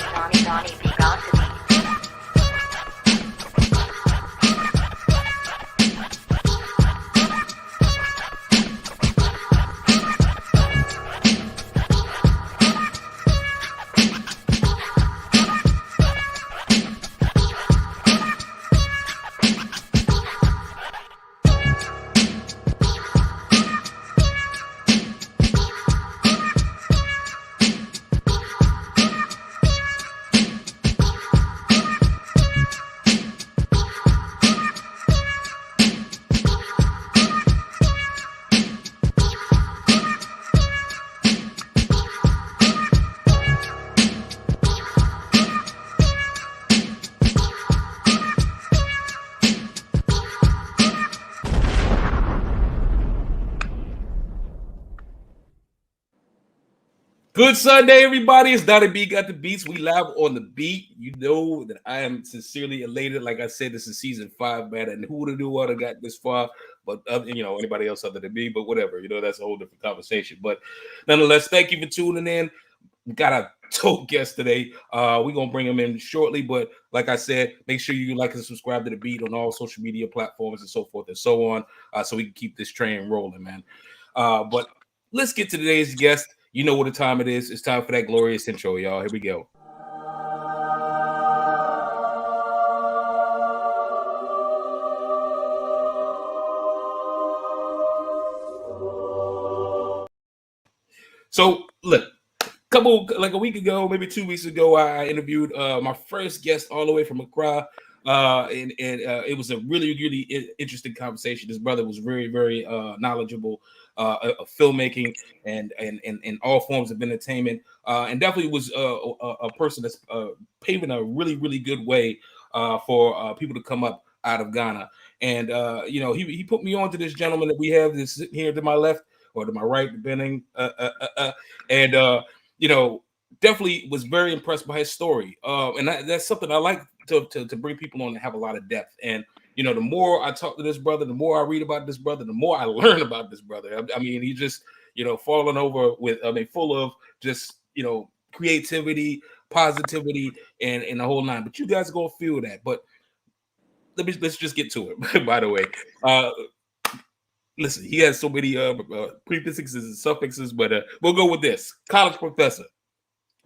Donnie B, GotDaBeats. Good Sunday, everybody. It's Donnie B got the beats. We live on the beat. You know that I am sincerely elated. Like I said, this is season 5, man. And who would have knew what I got this far? But anybody else other than me. But whatever, that's a whole different conversation. But nonetheless, thank you for tuning in. We got a dope guest today. We're gonna bring him in shortly. But like I said, make sure you like and subscribe to the beat on all social media platforms and so forth and so on, so we can keep this train rolling, man. But let's get to today's guest. You know what the time it is. It's time for that glorious intro, y'all. Here we go. So, look, a week ago, maybe 2 weeks ago, I interviewed my first guest all the way from Accra. And it was a really, really interesting conversation. This brother was very, very knowledgeable of filmmaking and all forms of entertainment, and definitely was a person that's paving a really, really good way for people to come up out of Ghana. And he put me on to this gentleman that we have this here to my left or to my right, depending. And definitely was very impressed by his story. And that's something I like to bring people on that have a lot of depth. And the more I talk to this brother, the more I read about this brother, the more I learn about this brother. I mean, he just falling over with, full of just creativity, positivity, and the whole nine. But you guys are gonna feel that. But let's just get to it. By the way, listen, he has so many prefixes and suffixes, but we'll go with this: college professor,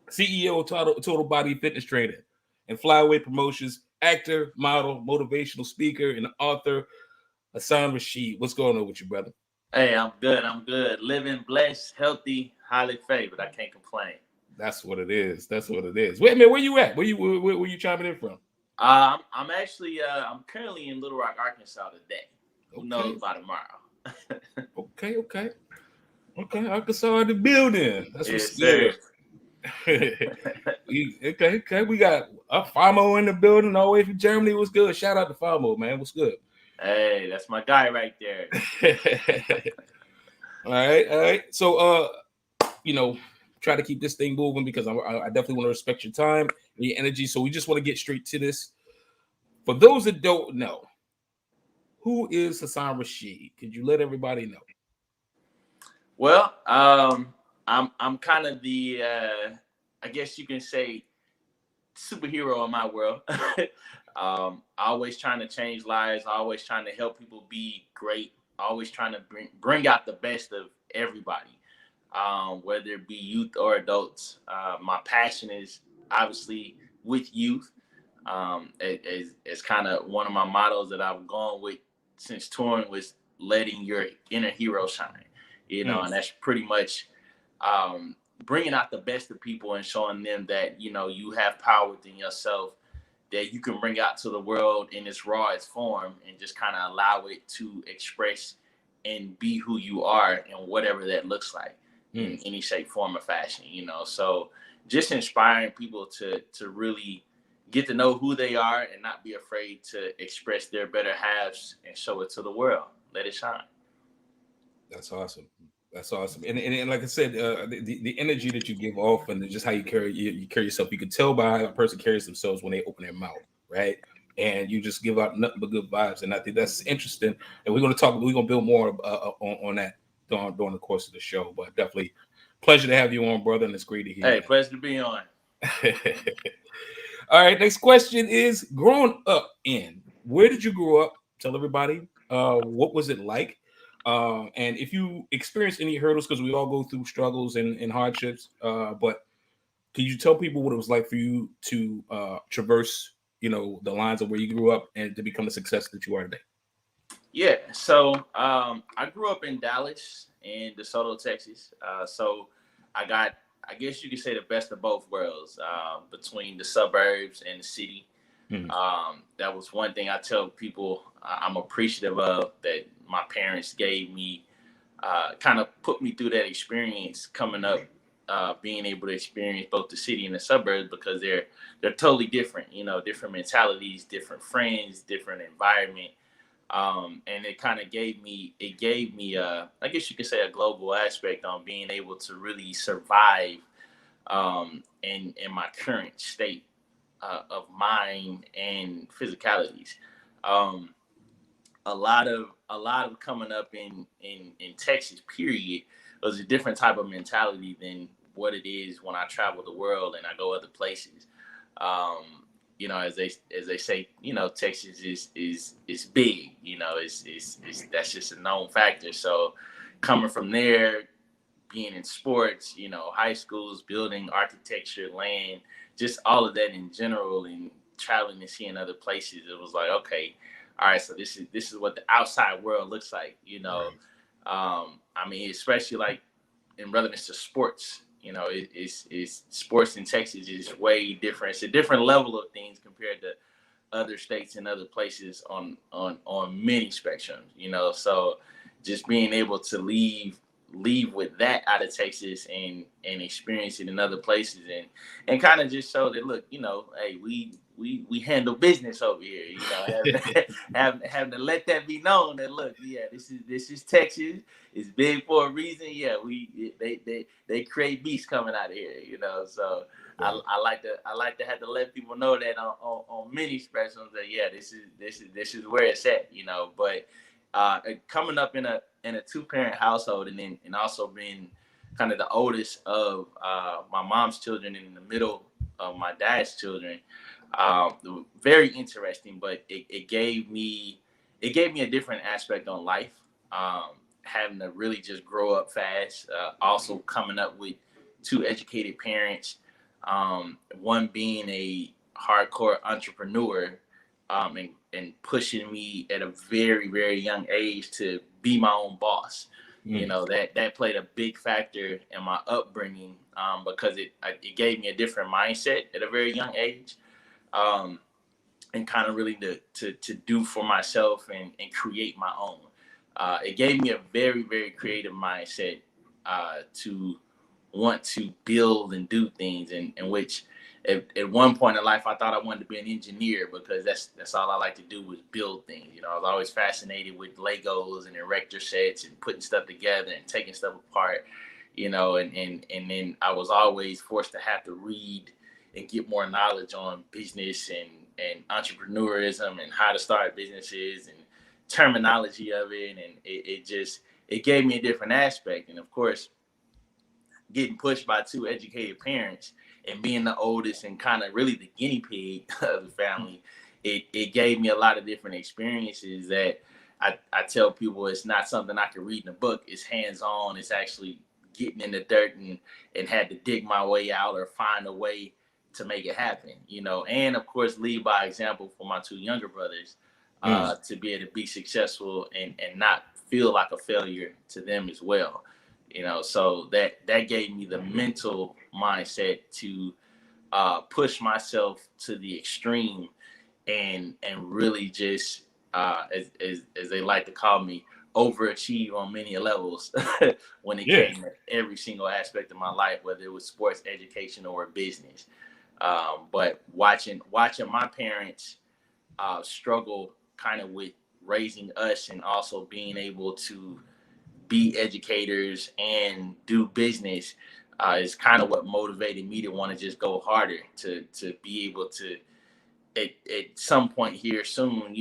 CEO of Total Body Fitness Training and Flyway Promotions, actor, model, motivational speaker, and author, Hasaan Rasheed. What's going on with you, brother? Hey, I'm good. Living blessed, healthy, highly favored. I can't complain. That's what it is. Wait a minute, where you at? Where you chiming in from? I'm actually I'm currently in Little Rock, Arkansas today. Who knows by tomorrow? Okay. Arkansas in the building. That's what's good. Okay. We got a Famo in the building all the way from Germany. What's good? Shout out to Famo, man. What's good? Hey, that's my guy right there. All right. So, try to keep this thing moving because I definitely want to respect your time and your energy. So we just want to get straight to this. For those that don't know, who is Hasaan Rasheed? Could you let everybody know? Well, I'm kind of the I guess you can say superhero in my world. Always trying to change lives, always trying to help people be great, always trying to bring out the best of everybody, whether it be youth or adults. My passion is obviously with youth. It's kind of one of my mottos that I've gone with since touring, was letting your inner hero shine, and that's pretty much bringing out the best of people and showing them that, you have power within yourself that you can bring out to the world in its rawest form and just kind of allow it to express and be who you are and whatever that looks like in any shape, form, or fashion, So just inspiring people to really get to know who they are and not be afraid to express their better halves and show it to the world. Let it shine. That's awesome. And like I said, the energy that you give off and just how you carry yourself, you can tell by how a person carries themselves when they open their mouth, right? And you just give out nothing but good vibes. And I think that's interesting. And we're going to build more on that during the course of the show. But definitely pleasure to have you on, brother. And it's great to hear. Hey, pleasure to be on. All right, next question is growing up in where did you grow up? Tell everybody what was it like? And if you experienced any hurdles, because we all go through struggles and hardships, but can you tell people what it was like for you to traverse, the lines of where you grew up and to become the success that you are today? Yeah, so I grew up in Dallas and DeSoto, Texas. So I got, I guess you could say, the best of both worlds between the suburbs and the city. Mhm. That was one thing I tell people I'm appreciative of, that my parents gave me, kind of put me through that experience coming up, being able to experience both the city and the suburbs, because they're totally different. Different mentalities, different friends, different environment. And it kind of gave me I guess you could say, a global aspect on being able to really survive in my current state of mind and physicalities. Um, a lot of coming up in Texas, period, was a different type of mentality than what it is when I travel the world and I go other places. As they say, Texas is big. It's that's just a known factor. So coming from there, being in sports, high schools, building, architecture, land, just all of that in general, and traveling and seeing other places, it was like, okay, all right, so this is what the outside world looks like. Right. I mean, especially like in relevance to sports, it's sports in Texas is way different. It's a different level of things compared to other states and other places on many spectrums. So just being able to leave with that out of Texas and experience it in other places, and kind of just show that, look, hey, we handle business over here. Having to let that be known that, look, yeah, this is Texas. It's big for a reason. Yeah, they create beasts coming out of here. So Right. I like to have to let people know that on many spectrums, that, yeah, this is where it's at. But coming up in a two-parent household, and also being kind of the oldest of my mom's children and in the middle of my dad's children, very interesting. But it gave me a different aspect on life. Having to really just grow up fast. Also coming up with two educated parents. One being a hardcore entrepreneur, and pushing me at a very, very young age to be my own boss. Mm. That played a big factor in my upbringing, because it gave me a different mindset at a very young age, um, and kind of really to do for myself and create my own. It gave me a very, very creative mindset, to want to build and do things, in which at one point in life I thought I wanted to be an engineer, because that's all I like to do, was build things. I was always fascinated with Legos and erector sets and putting stuff together and taking stuff apart. And then I was always forced to have to read and get more knowledge on business and entrepreneurism and how to start businesses and terminology of it, and it gave me a different aspect. And of course, getting pushed by two educated parents and being the oldest and kind of really the guinea pig of the family, it gave me a lot of different experiences that I tell people, it's not something I can read in a book. It's hands on. It's actually getting in the dirt and had to dig my way out or find a way to make it happen. And of course, lead by example for my two younger brothers, Mm. to be able to be successful and not feel like a failure to them as well. So that gave me the mental mindset to push myself to the extreme, and really just, as they like to call me, overachieve on many levels when it Yeah. came to every single aspect of my life, whether it was sports, education, or business. But watching my parents struggle kind of with raising us, and also being able to be educators and do business, is kind of what motivated me to want to just go harder, to be able to at some point here soon,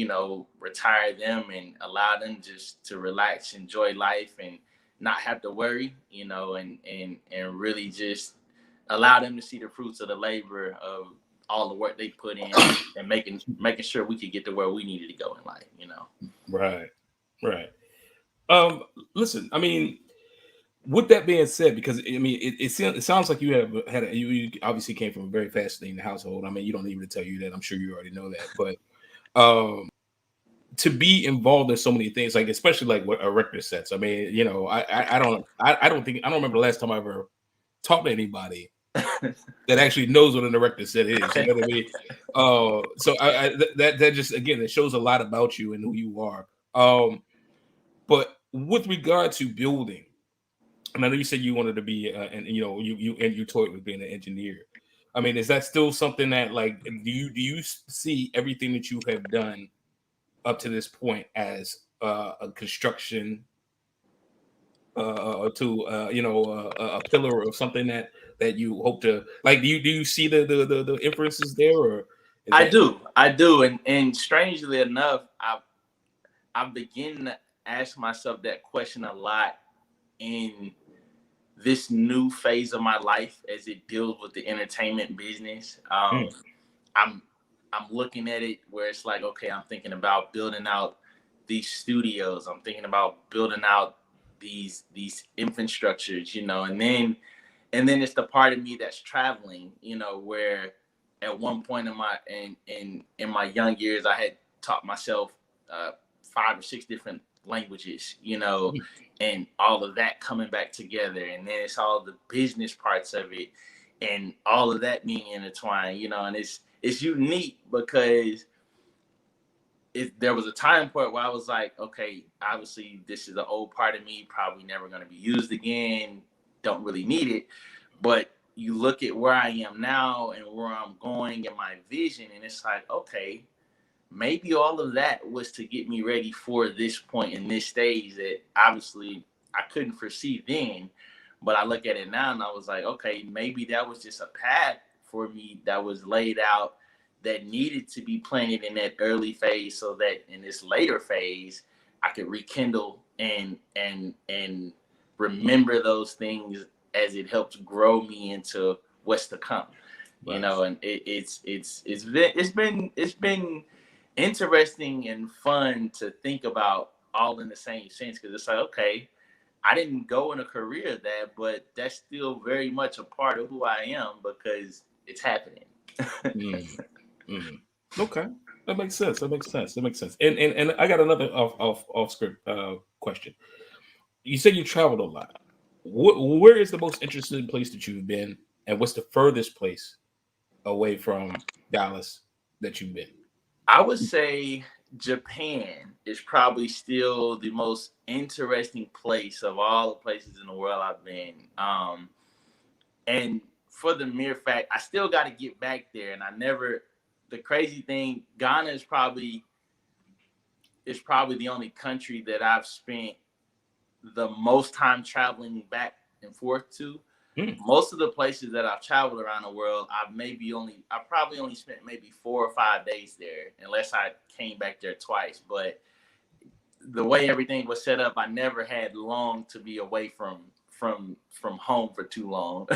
retire them and allow them just to relax, enjoy life, and not have to worry, and really just allow them to see the fruits of the labor of all the work they put in and making sure we could get to where we needed to go in life, you know. Right. Right. Listen, I mean, with that being said, because I mean, it sounds like you have had you obviously came from a very fascinating household. I mean, you don't need me to tell you that. I'm sure you already know that. But to be involved in so many things, like especially like with erector sets. I mean, you know, I don't remember the last time I ever talked to anybody that actually knows what an erector set is. You know what I mean? So that just again, it shows a lot about you and who you are. But with regard to building, and I know you said you wanted to be, and you know, you toyed with being an engineer. I mean, is that still something that like do you see everything that you have done up to this point as a construction to you know a pillar or something that you hope to like? Do you see the inferences there, or is I that do, and strangely enough, I begin to ask myself that question a lot in this new phase of my life as it deals with the entertainment business. I'm looking at it where it's like, okay, I'm thinking about building out these studios. I'm thinking about building out these infrastructures, you know, and then it's the part of me that's traveling, you know, where at one point in my young years, I had taught myself 5 or 6 different languages, you know, and all of that coming back together. And then it's all the business parts of it and all of that being intertwined, you know, and it's unique because there was a time point where I was like, okay, obviously this is an old part of me, probably never going to be used again, don't really need it. But you look at where I am now and where I'm going and my vision, and it's like, okay, maybe all of that was to get me ready for this point in this stage that obviously I couldn't foresee then. But I look at it now and I was like, okay, maybe that was just a path for me that was laid out that needed to be planted in that early phase so that in this later phase I could rekindle and remember those things as it helps grow me into what's to come. Right. You know, and it's been interesting and fun to think about all in the same sense, because it's like, okay, I didn't go in a career that, but that's still very much a part of who I am because it's happening. Okay, that makes sense. And I got another off script question. You said you traveled a lot. Where is the most interesting place that you've been, and what's the furthest place away from Dallas that you've been? I would say Japan is probably still the most interesting place of all the places in the world I've been. And for the mere fact, I still got to get back there. And the crazy thing, Ghana is probably the only country that I've spent the most time traveling back and forth to. Most of the places that I've traveled around the world, I probably only spent maybe 4 or 5 days there, unless I came back there twice. But the way everything was set up, I never had long to be away from home for too long.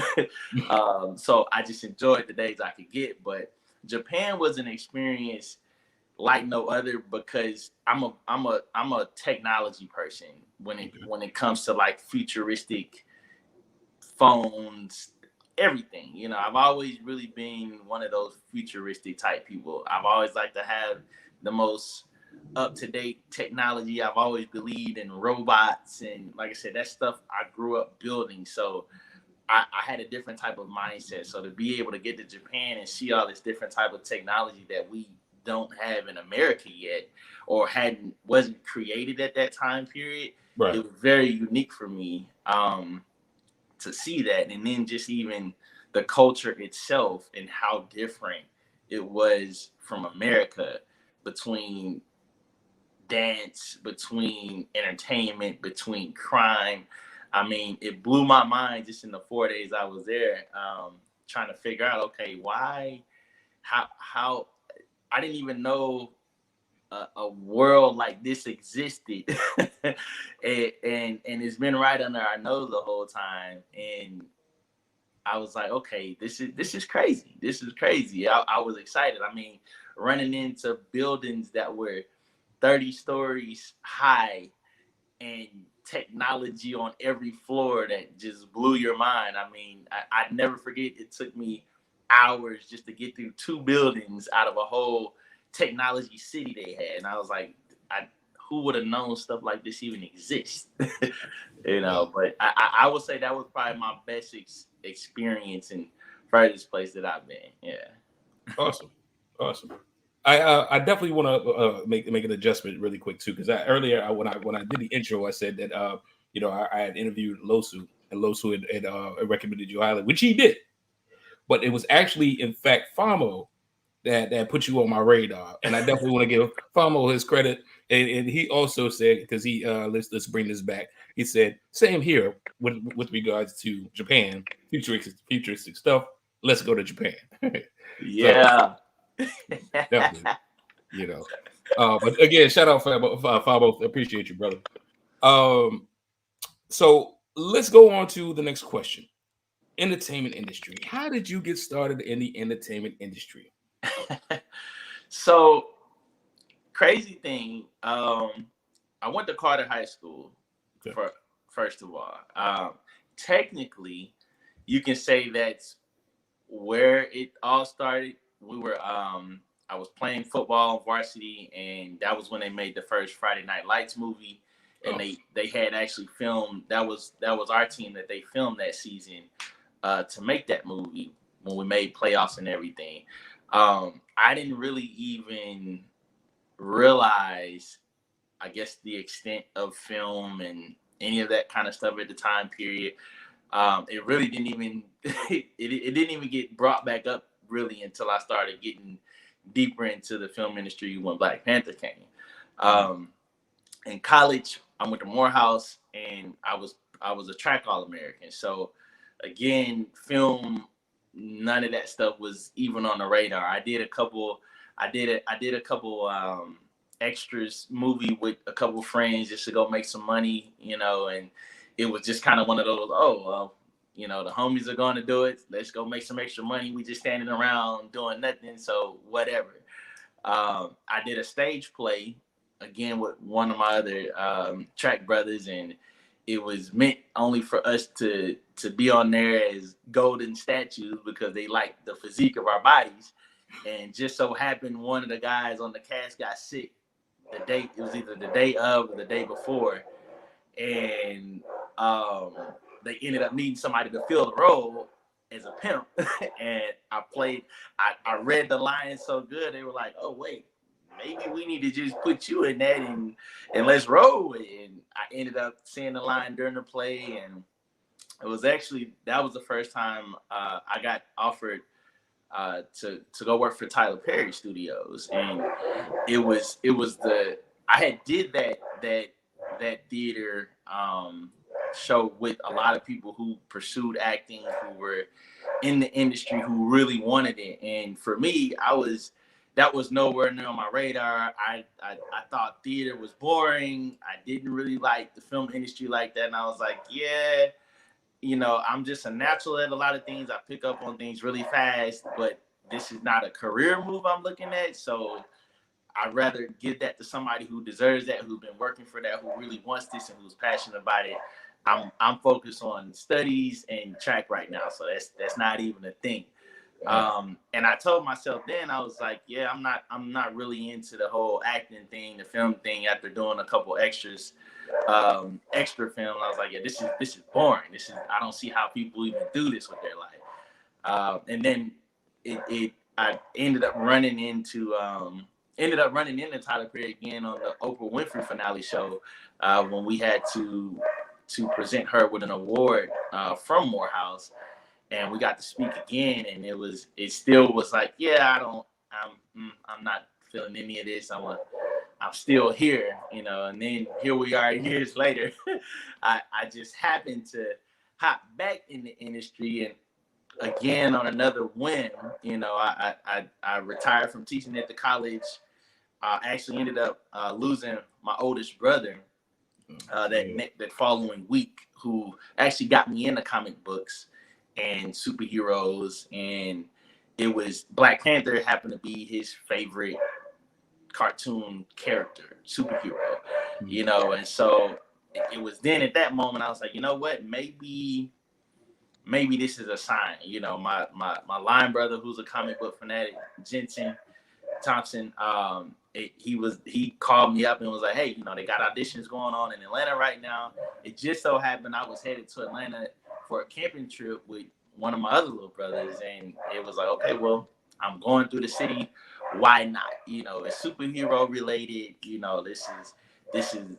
So I just enjoyed the days I could get. But Japan was an experience like no other because I'm a technology person when it comes to like futuristic phones, everything. You know, I've always really been one of those futuristic type people. I've always liked to have the most up-to-date technology. I've always believed in robots, and like I said, that stuff I grew up building. So I had a different type of mindset. So to be able to get to Japan and see all this different type of technology that we don't have in America yet, or wasn't created at that time period, right. It was very unique for me to see that. And then just even the culture itself and how different it was from America, between dance, between entertainment, between crime. I mean, it blew my mind just in the 4 days I was there, trying to figure out, okay, how I didn't even know a world like this existed. and it's been right under our nose the whole time. And I was like, okay, this is crazy. This is crazy. I was excited. I mean, running into buildings that were 30 stories high and technology on every floor that just blew your mind. I mean, I never forget, it took me hours just to get through 2 buildings out of a whole technology city they had. And I was like, who would have known stuff like this even exists? You know, but I would say that was probably my best experience and furthest place that I've been. Yeah. Awesome. I definitely want to make an adjustment really quick too, because earlier when I did the intro, I said that I had interviewed Losu, and Losu had recommended you highly, which he did, but it was actually in fact Famo that put you on my radar, and I definitely want to give Famo his credit. And he also said, because he let's bring this back. He said same here with regards to Japan, futuristic stuff. Let's go to Japan. Yeah. So, definitely. But again, shout out Fabo. Appreciate you, brother. So let's go on to the next question. Entertainment industry. How did you get started in the entertainment industry? So, crazy thing. I went to Carter High School for first of all. Technically, you can say that's where it all started. I was playing football on varsity, and that was when they made the first Friday Night Lights movie, and they had actually filmed. That was our team that they filmed that season to make that movie when we made playoffs and everything. I didn't really even realize, I guess, the extent of film and any of that kind of stuff at the time period. It really didn't even it didn't even get brought back up really until I started getting deeper into the film industry when Black Panther came. In college, I went to Morehouse, and I was a track All-American. So again, film, none of that stuff was even on the radar. I did a couple extras movie with a couple friends just to go make some money, and it was just kind of one of those, the homies are going to do it. Let's go make some extra money. We just standing around doing nothing. So whatever. I did a stage play again with one of my other track brothers, and it was meant only for us to be on there as golden statues because they liked the physique of our bodies. And just so happened one of the guys on the cast got sick it was either the day of or the day before. And they ended up needing somebody to fill the role as a pimp. And I read the lines so good, they were like, oh, wait, maybe we need to just put you in that and let's roll. And I ended up seeing the line during the play. And that was the first time I got offered to go work for Tyler Perry Studios. And I had did that theater show with a lot of people who pursued acting, who were in the industry, who really wanted it. And for me, that was nowhere near on my radar. I thought theater was boring. I didn't really like the film industry like that. And I was like, yeah, I'm just a natural at a lot of things. I pick up on things really fast, but this is not a career move I'm looking at. So I'd rather give that to somebody who deserves that, who's been working for that, who really wants this and who's passionate about it. I'm focused on studies and track right now, so that's not even a thing. And I told myself then, I was like, yeah, I'm not really into the whole acting thing, the film thing. After doing a couple extra film, I was like, yeah, this is boring. I don't see how people even do this with their life. And then I ended up running into Tyler Perry again on the Oprah Winfrey finale show when we had to present her with an award from Morehouse, and we got to speak again, and it still was like, yeah, I'm not feeling any of this. I'm still here, and then here we are years later. I just happened to hop back in the industry, and again on another whim, I retired from teaching at the college. I actually ended up losing my oldest brother that following week, who actually got me into comic books. and superheroes, and it was Black Panther happened to be his favorite cartoon character, superhero, you know. And so it was then at that moment I was like, you know what, maybe this is a sign. You know, my line brother, who's a comic book fanatic, Jensen Thompson, he called me up and was like, hey, you know, they got auditions going on in Atlanta right now. It just so happened I was headed to Atlanta for a camping trip with one of my other little brothers, and it was like, okay, well, I'm going through the city, why not? You know, it's superhero related. You know, this is an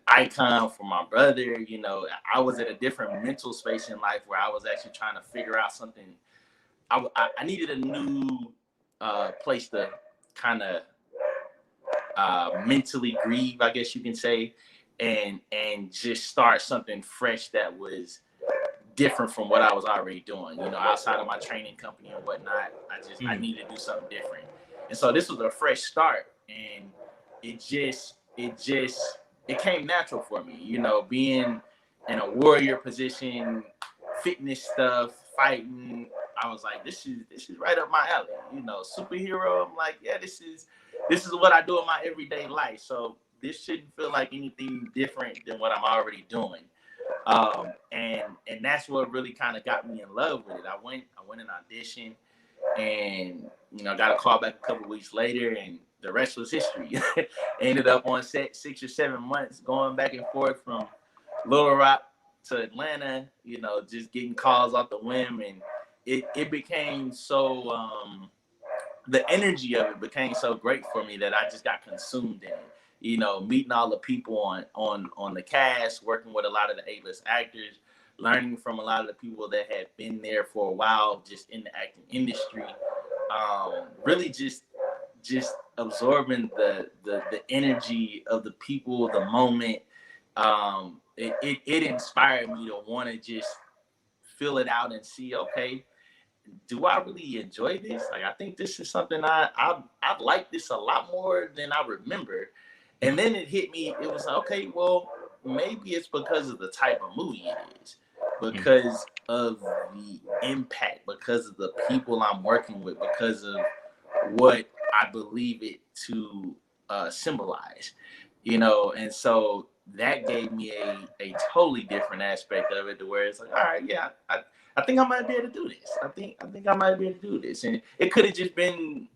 icon for my brother. You know, I was at a different mental space in life where I was actually trying to figure out something. I needed a new place to kind of mentally grieve, I guess you can say, and just start something fresh that was different from what I was already doing. You know, outside of my training company and whatnot, I needed to do something different. And so this was a fresh start, and it came natural for me. You know, being in a warrior position, fitness stuff, fighting. I was like, this is right up my alley. You know, superhero. I'm like, yeah, this is what I do in my everyday life. So this shouldn't feel like anything different than what I'm already doing. And that's what really kind of got me in love with it. I went and auditioned, and you know, got a call back a couple of weeks later, and the rest was history. Ended up on set 6 or 7 months, going back and forth from Little Rock to Atlanta. You know, just getting calls off the whim, and it became so the energy of it became so great for me that I just got consumed in it. You know, meeting all the people on the cast, working with a lot of the A-list actors, learning from a lot of the people that had been there for a while, just in the acting industry. Really just absorbing the energy of the people, the moment. It inspired me to want to just fill it out and see, okay, do I really enjoy this? Like, I think this is something I like this a lot more than I remember. And then it hit me. It was like, okay, well, maybe it's because of the type of movie it is, because of the impact, because of the people I'm working with, because of what I believe it to symbolize, you know. And so that gave me a totally different aspect of it, to where it's like, all right, yeah, I think I might be able to do this. I think I might be able to do this. And it could have just been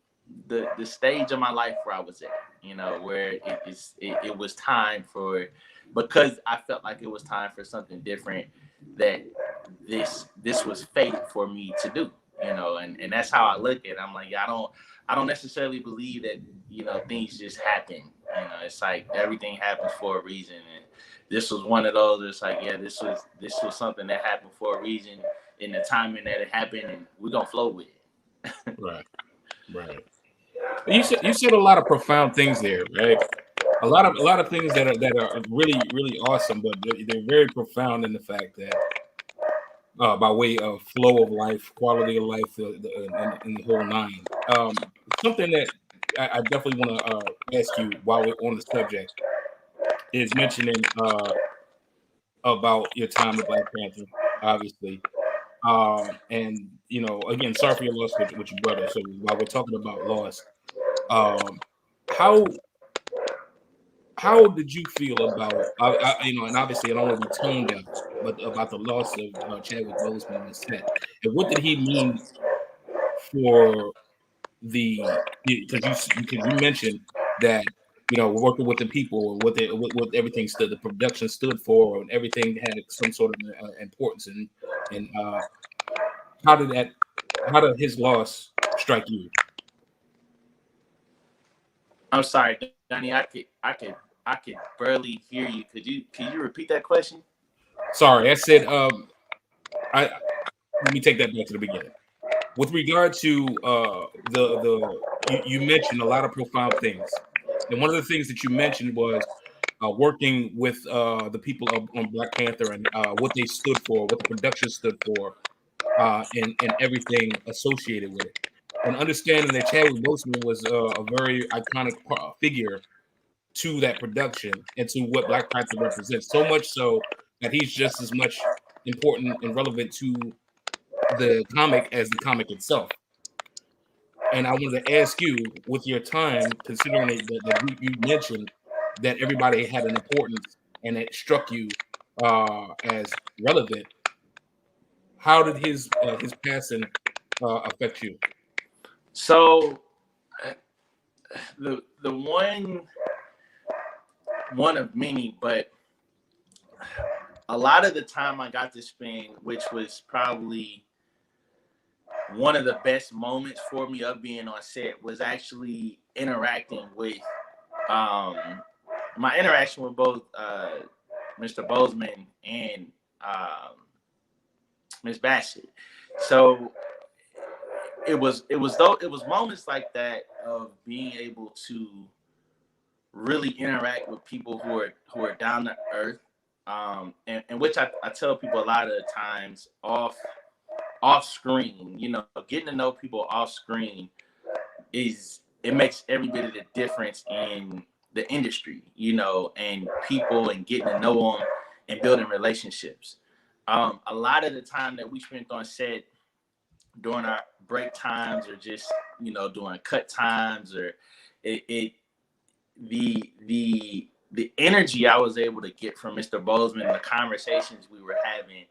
the stage of my life where I was at, you know, where it was time for, because I felt like it was time for something different, that this was fated for me to do, you know. And that's how I look at it. I'm like, yeah, I don't necessarily believe that, you know, things just happen. You know, it's like everything happens for a reason. And this was one of those. It's like, yeah, this was something that happened for a reason in the timing that it happened, and we're gonna flow with it. Right. You said a lot of profound things there, right? A lot of things that are really, really awesome, but they're very profound in the fact that by way of flow of life, quality of life, and the whole nine. Something that I definitely want to ask you while we're on the subject is mentioning about your time with Black Panther, obviously. And you know, again, sorry for your loss with your brother. So while we're talking about loss, how did you feel about you know, and obviously I don't want to be tone deaf, but about the loss of Chadwick Boseman on the set, and what did he mean for because you mentioned that, you know, working with the people, what everything stood, the production stood for, and everything had some sort of importance, and how did his loss strike you? I'm sorry, Donnie. I could barely hear you. Could you repeat that question? Sorry, I said let me take that back to the beginning. With regard to you mentioned a lot of profound things, and one of the things that you mentioned was working with the people on Black Panther, and what they stood for, what the production stood for, and everything associated with it, and understanding that Chadwick Boseman was a very iconic figure to that production and to what Black Panther represents. So much so that he's just as much important and relevant to the comic as the comic itself. And I wanted to ask you, with your time, considering that you mentioned that everybody had an importance and it struck you as relevant, how did his passing affect you? So the one of many, but a lot of the time I got to spend, which was probably one of the best moments for me of being on set, was actually interacting with my interaction with both Mr. Bozeman and Ms. Bassett. So it was moments like that of being able to really interact with people who are down to earth, and which I tell people a lot of the times off screen, getting to know people off screen it makes every bit of the difference in the industry, and people, and getting to know them and building relationships. A lot of the time that we spent on set during our break times, or just during cut times, or the energy I was able to get from Mr. Bozeman, the conversations we were having,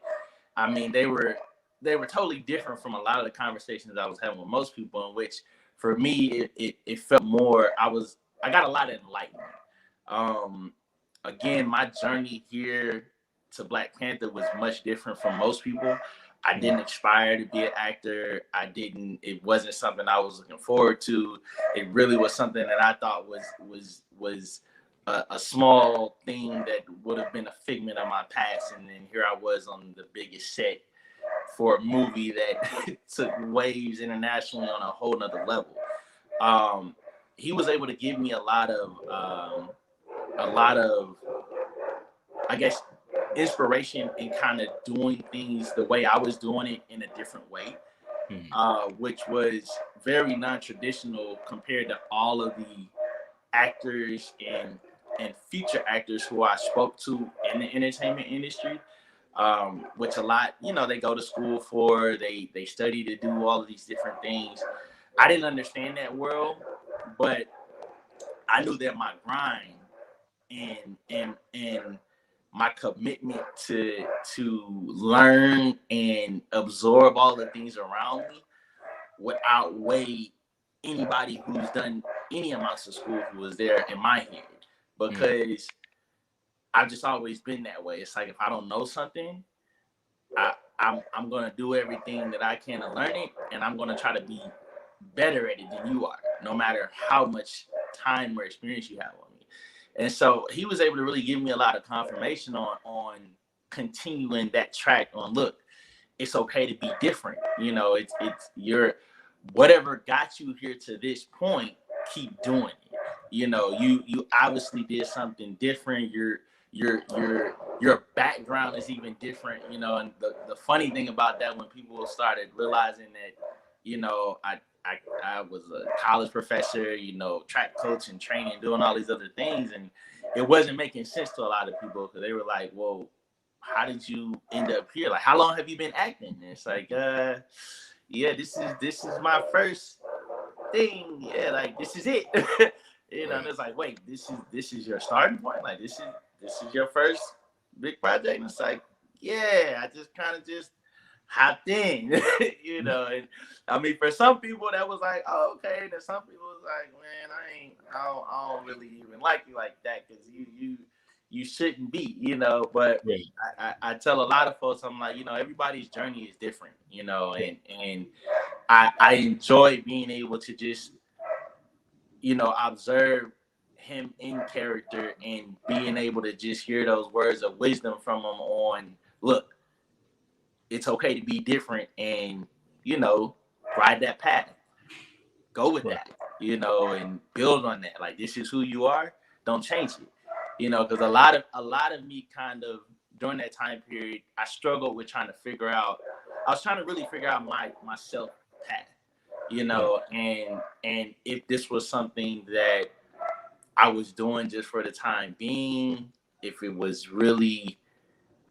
I mean, they were totally different from a lot of the conversations I was having with most people, in which for me it felt more, I got a lot of enlightenment. Again, my journey here to Black Panther was much different from most people. I didn't aspire to be an actor. It wasn't something I was looking forward to. It really was something that I thought was a small thing that would have been a figment of my past. And then here I was on the biggest set for a movie that took waves internationally on a whole nother level. He was able to give me a lot of, I guess, inspiration in kind of doing things the way I was doing it in a different way, which was very non-traditional compared to all of the actors and future actors who I spoke to in the entertainment industry, which a lot, they go to school for, they study to do all of these different things. I didn't understand that world, but I knew that my grind and my commitment to learn and absorb all the things around me would outweigh anybody who's done any amounts of school who was there in my head, because I've just always been that way. It's like, if I don't know something, I'm gonna do everything that I can to learn it, and I'm gonna try to be better at it than you are, no matter how much time or experience you have on me. And so he was able to really give me a lot of confirmation on continuing that track, on, look, it's okay to be different. It's your, whatever got you here to this point, keep doing it. You obviously did something different. Your background is even different, and the funny thing about that, when people started realizing that, I was a college professor, track coach and training, doing all these other things, and it wasn't making sense to a lot of people, because they were like, well, how did you end up here? Like, how long have you been acting? And it's like, yeah, this is my first thing. Yeah, like, this is it. And it's like, wait, this is your starting point? Like, this is your first big project? And it's like, yeah, I just kind of just hopped in, And I mean, for some people that was like, oh, okay. And then some people was like, man, I don't really even like you like that, because you shouldn't be, But I tell a lot of folks, I'm like, everybody's journey is different, and I enjoy being able to just, observe him in character, and being able to just hear those words of wisdom from him on, look, it's okay to be different, and, ride that path, go with that, and build on that. Like, this is who you are. Don't change it, because a lot of me kind of, during that time period, I struggled with I was trying to really figure out my self path, and if this was something that I was doing just for the time being, if it was really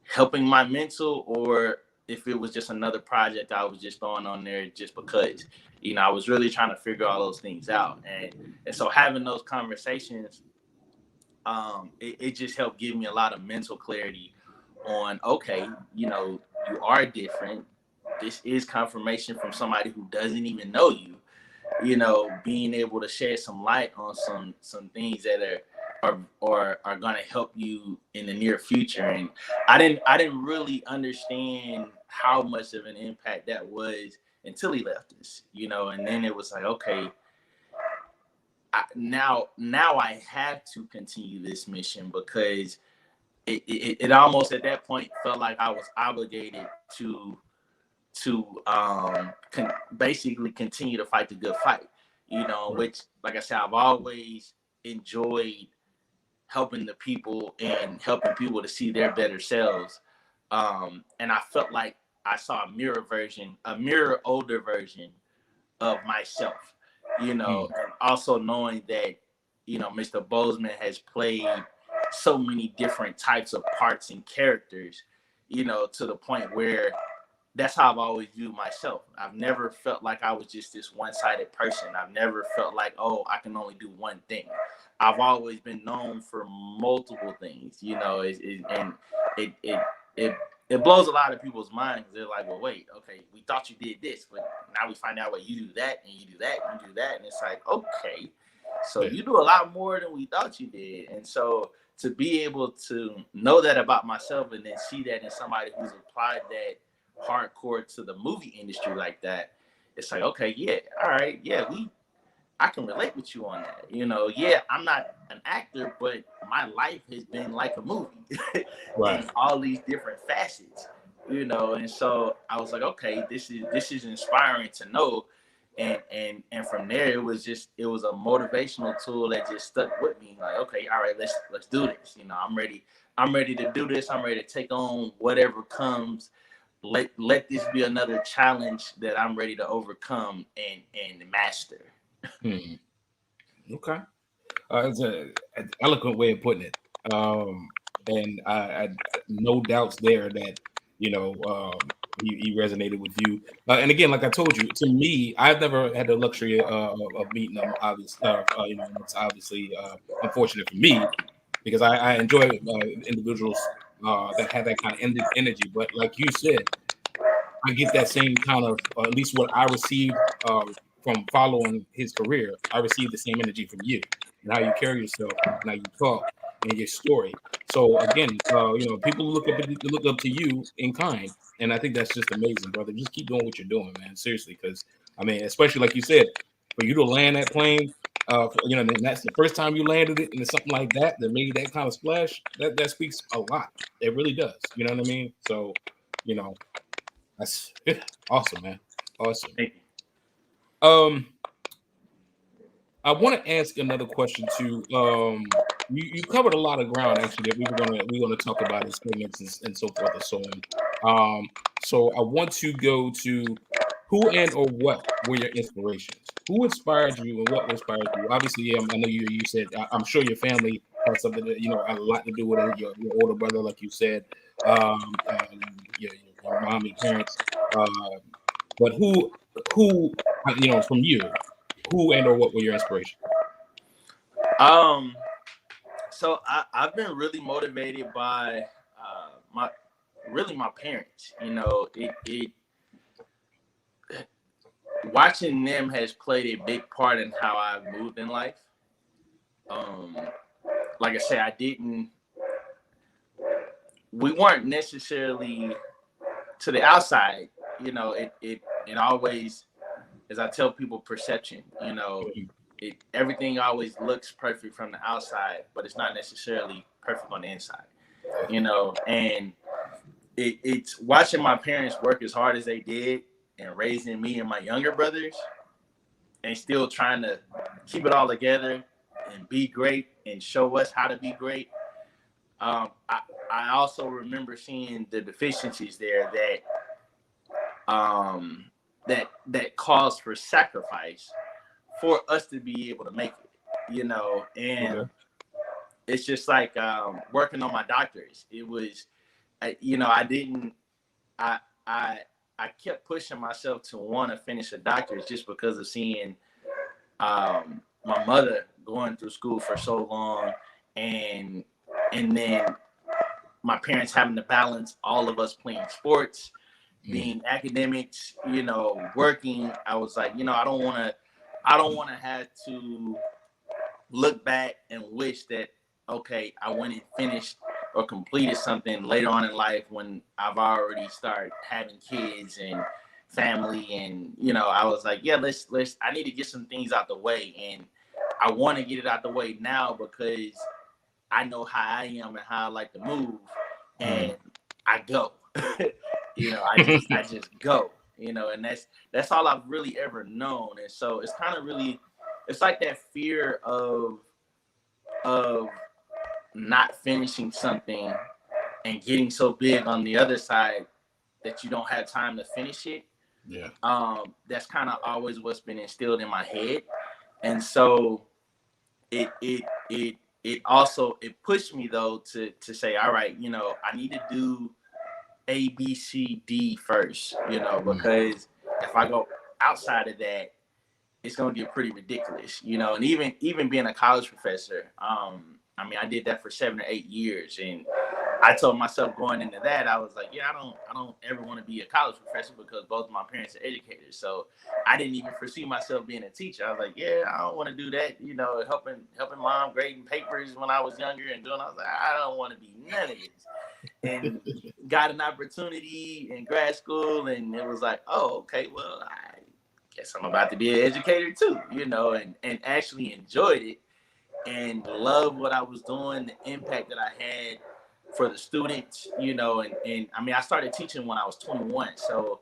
helping my mental, or if it was just another project I was just throwing on there just because. You know, I was really trying to figure all those things out. And so having those conversations, it just helped give me a lot of mental clarity on, okay, you know, you are different. This is confirmation from somebody who doesn't even know you. You know, being able to shed some light on some things that are going to help you in the near future. And I didn't really understand how much of an impact that was until he left us, you know. And then it was like, okay, now I have to continue this mission, because it almost at that point felt like I was obligated to basically continue to fight the good fight, you know. Which, like I said, I've always enjoyed helping the people and helping people to see their better selves. And I felt like I saw a mirror older version of myself, you know. And also knowing that, you know, Mr. Bozeman has played so many different types of parts and characters, you know, to the point where that's how I've always viewed myself. I've never felt like I was just this one-sided person. I've never felt like, oh, I can only do one thing. I've always been known for multiple things, you know. And it blows a lot of people's minds. They're like, well, wait, okay, we thought you did this, but now we find out, well, you do that, and you do that, and you do that. And it's like, okay, so you do a lot more than we thought you did. And so to be able to know that about myself and then see that in somebody who's applied that hardcore to the movie industry like that, it's like, okay, yeah, all right, yeah, I can relate with you on that. You know, yeah, I'm not an actor, but my life has been like a movie in all these different facets, you know. And so I was like, okay, this is inspiring to know. And from there, it was a motivational tool that just stuck with me. Like, okay, all right, let's do this. You know, I'm ready to do this. I'm ready to take on whatever comes. Let this be another challenge that I'm ready to overcome and master. Okay. It's an eloquent way of putting it. And I no doubts there that, you know, he resonated with you. And again, like I told you, to me, I've never had the luxury of meeting him. Obviously, you know, it's obviously unfortunate for me, because I enjoy individuals that have that kind of energy. But like you said, I get that same kind of, at least what I received from following his career. I received the same energy from you and how you carry yourself and how you talk and your story. So again, you know, people look up to you in kind, and I think that's just amazing, brother. Just keep doing what you're doing, man. Seriously, because I mean, especially like you said, for you to land that plane, you know, and that's the first time you landed it, and it's something like that that made that kind of splash. That speaks a lot. It really does. You know what I mean? So, you know. That's awesome, man. Awesome. I want to ask another question too. You covered a lot of ground actually that we're gonna talk about in segments and so forth and so on. So I want to go to who and or what were your inspirations? Who inspired you and what inspired you? Obviously, I know you said I'm sure your family has something that, you know, had a lot to do with it. Your older brother, like you said, your mom, your parents. But who, you know, from you, who and or what were your inspiration? So I've been really motivated by my parents. You know, it watching them has played a big part in how I've moved in life. Like I said, we weren't necessarily to the outside, you know. It always, as I tell people, perception, you know, everything always looks perfect from the outside, but it's not necessarily perfect on the inside, you know. And it's watching my parents work as hard as they did and raising me and my younger brothers and still trying to keep it all together and be great and show us how to be great. I also remember seeing the deficiencies there that caused for sacrifice for us to be able to make it, you know. And it's just like working on my doctors. It was, you know, I kept pushing myself to want to finish a doctorate just because of seeing my mother going through school for so long, and then my parents having to balance all of us playing sports, being academics, working. I was like, I don't want to have to look back and wish that, okay, I went and finished or completed something later on in life when I've already started having kids and family. And, I was like, yeah, I need to get some things out the way. And I want to get it out the way now because I know how I am and how I like to move. And I go, I just go, and that's all I've really ever known. And so it's kind of really, it's like that fear of not finishing something and getting so big on the other side that you don't have time to finish it. Yeah. That's kind of always what's been instilled in my head. And so it also pushed me though to say, all right, I need to do A, B, C, D first, because if I go outside of that, it's gonna get pretty ridiculous, and even being a college professor, I did that for 7 or 8 years, and I told myself going into that, I was like, yeah, I don't ever want to be a college professor because both of my parents are educators. So I didn't even foresee myself being a teacher. I was like, yeah, I don't want to do that, helping mom grading papers when I was younger and doing, I was like, I don't want to be none of this. And got an opportunity in grad school, and it was like, oh, okay, well, I guess I'm about to be an educator too, and actually enjoyed it and loved what I was doing, the impact that I had for the students, and I started teaching when I was 21. So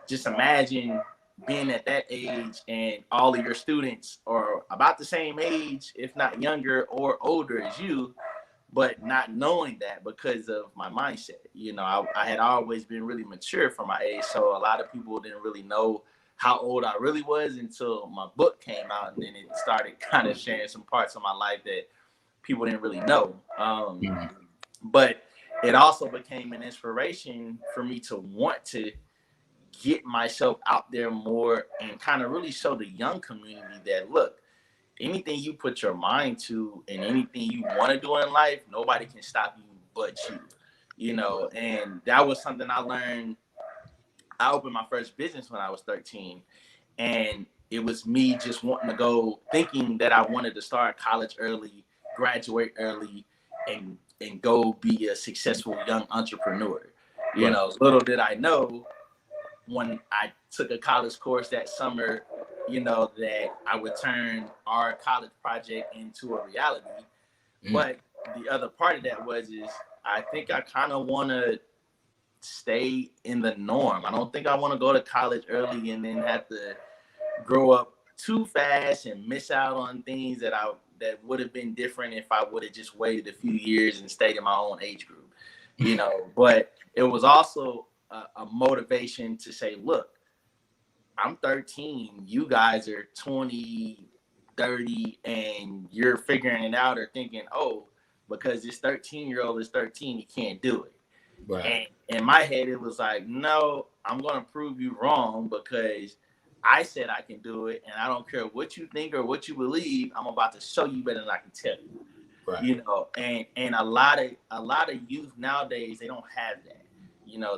just imagine being at that age and all of your students are about the same age, if not younger or older as you, but not knowing that because of my mindset. I had always been really mature for my age. So a lot of people didn't really know how old I really was until my book came out, and then it started kind of sharing some parts of my life that people didn't really know. But it also became an inspiration for me to want to get myself out there more and kind of really show the young community that, look, anything you put your mind to and anything you want to do in life, nobody can stop you but you, and that was something I learned. I opened my first business when I was 13, and it was me just wanting to go, thinking that I wanted to start college early, graduate early, and go be a successful young entrepreneur. Little did I know when I took a college course that summer, that I would turn our college project into a reality. But the other part of that is I think I kind of want to stay in the norm. I don't think I want to go to college early and then have to grow up too fast and miss out on things that would have been different if I would have just waited a few years and stayed in my own age group, But it was also a motivation to say, look, I'm 13, you guys are 20, 30, and you're figuring it out or thinking, oh, because this 13-year-old is 13, he can't do it. Right. And in my head, it was like, no, I'm going to prove you wrong because I said I can do it, and I don't care what you think or what you believe. I'm about to show you better than I can tell you. Right. And a lot of youth nowadays, they don't have that.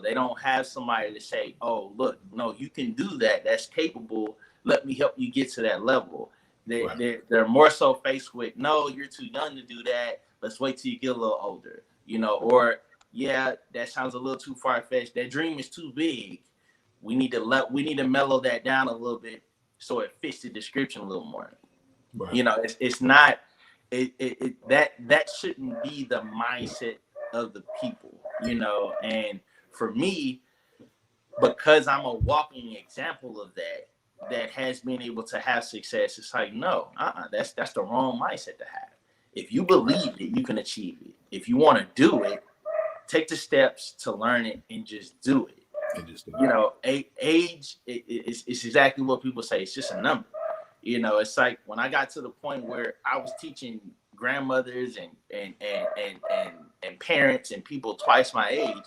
They don't have somebody to say, oh, look, no, you can do that. That's capable. Let me help you get to that level. They're more so faced with, no, you're too young to do that. Let's wait till you get a little older, or yeah, that sounds a little too far-fetched. That dream is too big. We need to mellow that down a little bit so it fits the description a little more. Right. It's not that shouldn't be the mindset of the people, and for me, because I'm a walking example of that has been able to have success, it's like, no, that's the wrong mindset to have. If you believe it, you can achieve it. If you want to do it, take the steps to learn it and just do it. Age is exactly what people say. It's just a number. It's like when I got to the point where I was teaching grandmothers and parents and people twice my age,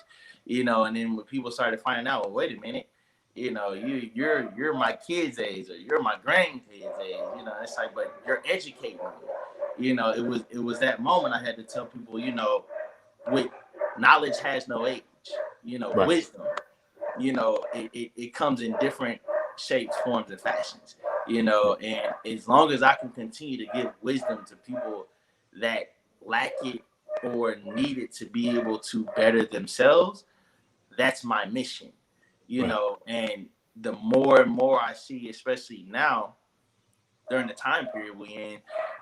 you know. And then when people started finding out, well, wait a minute, you know, you're my kid's age or you're my grandkid's age, you know. It's like, but you're educating me, you know. It was that moment I had to tell people, you know, with knowledge has no age, you know, wisdom, you know, it comes in different shapes, forms, and fashions, you know. And as long as I can continue to give wisdom to people that lack it or need it to be able to better themselves, that's my mission, you know. And the more and more I see, especially now during the time period we're in,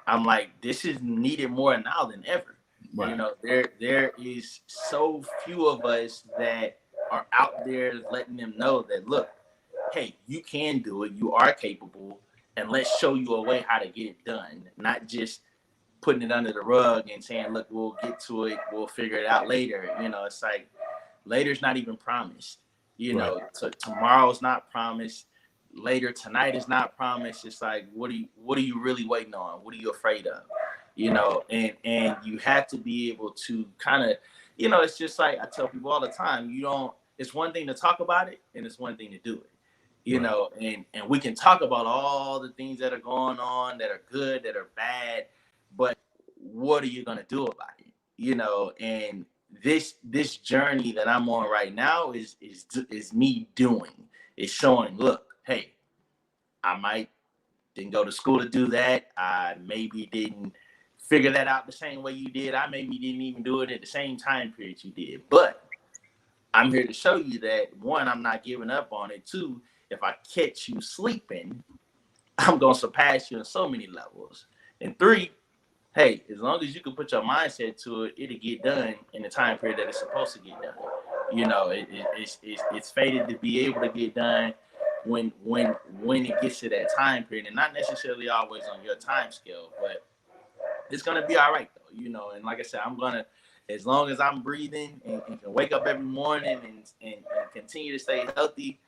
I'm like, this is needed more now than ever. You know, there is so few of us that are out there letting them know that, look, hey, you can do it, you are capable, and let's show you a way how to get it done, not just putting it under the rug and saying, look, we'll get to it, we'll figure it out later. You know, it's like later's not even promised, you know. So tomorrow's not promised, later tonight is not promised. It's like, what are you really waiting on? What are you afraid of? You know, and you have to be able to kind of, you know, it's just like I tell people all the time, it's one thing to talk about it and it's one thing to do it, you know. And we can talk about all the things that are going on that are good, that are bad, but what are you going to do about it? You know, and this journey that I'm on right now is me doing, is showing, look, hey, I might didn't go to school to do that. I maybe didn't figure that out the same way you did. I maybe didn't even do it at the same time period you did. But I'm here to show you that, one, I'm not giving up on it. Two, if I catch you sleeping, I'm going to surpass you on so many levels. And three, hey, as long as you can put your mindset to it, it'll get done in the time period that it's supposed to get done. You know, it's fated to be able to get done when it gets to that time period, and not necessarily always on your time scale, but it's gonna be all right though, you know. And like I said, I'm gonna, as long as I'm breathing and can wake up every morning and continue to stay healthy,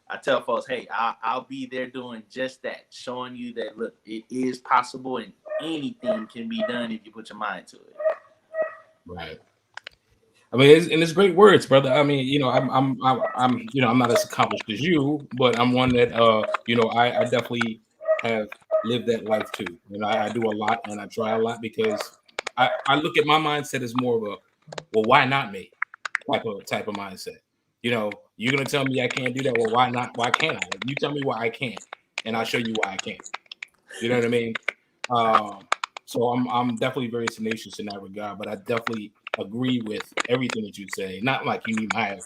I tell folks, hey, I'll be there doing just that, showing you that, look, it is possible and anything can be done if you put your mind to it. Right. I mean, it's great words, brother. I mean, you know, I'm you know, I'm not as accomplished as you, but I'm one that, you know, I definitely have lived that life too. You know, I do a lot and I try a lot because I look at my mindset as more of a, well, why not me type of mindset. You know, you're gonna tell me I can't do that. Well, why not? Why can't I? You tell me why I can't, and I'll show you why I can't. You know what I mean? So I'm definitely very tenacious in that regard, but I definitely agree with everything that you say. Not like you need my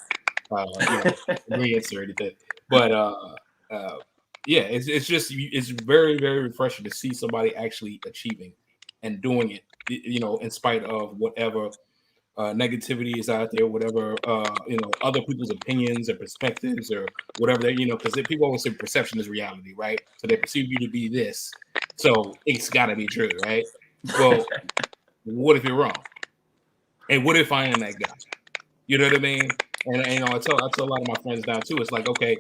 you know, agreements or anything, but yeah, it's just, it's very, very refreshing to see somebody actually achieving and doing it, you know, in spite of whatever negativity is out there, whatever you know, other people's opinions or perspectives or whatever they, you know, because people always say perception is reality, right? So they perceive you to be this, so it's got to be true, right? Well, what if you're wrong? And what if I am that guy? You know what I mean? And you know, I tell a lot of my friends down too. It's like, okay,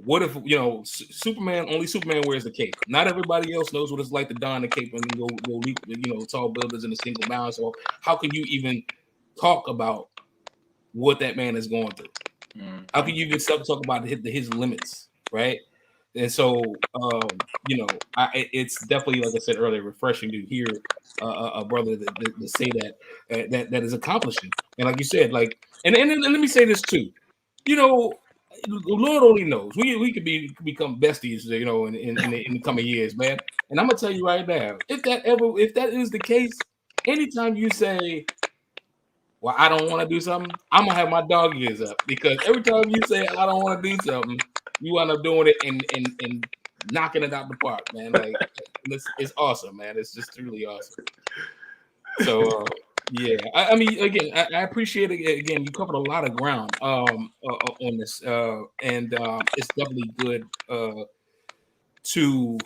what if, you know, only Superman wears the cape? Not everybody else knows what it's like to don the cape and go leap, you know, tall buildings in a single bound. So how can you even talk about what that man is going through? Mm-hmm. How can you even talk about his limits, right? And so, you know, it's definitely, like I said earlier, refreshing to hear a brother that say that is accomplishing. And like you said, like, and let me say this too, you know, Lord only knows we could become besties, you know, in the coming years, man. And I'm gonna tell you right now, if that is the case, anytime you say, well, I don't want to do something, I'm gonna have my dog ears up, because every time you say I don't want to do something, you end up doing it and knocking it out the park, man. Like, it's awesome, man. It's just really awesome. So yeah, I mean, again, I appreciate it. Again, you covered a lot of ground on this, and it's definitely good to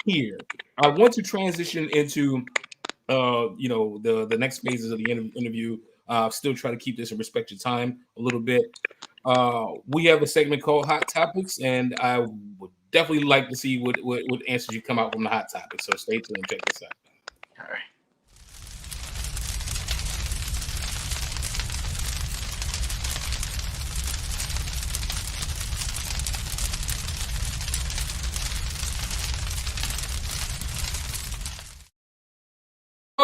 hear. I want to transition into you know, the next phases of the interview. Still try to keep this and respect your time a little bit. We have a segment called Hot Topics, and I would definitely like to see what answers you come out from the hot topics. So stay tuned and check this out. All right.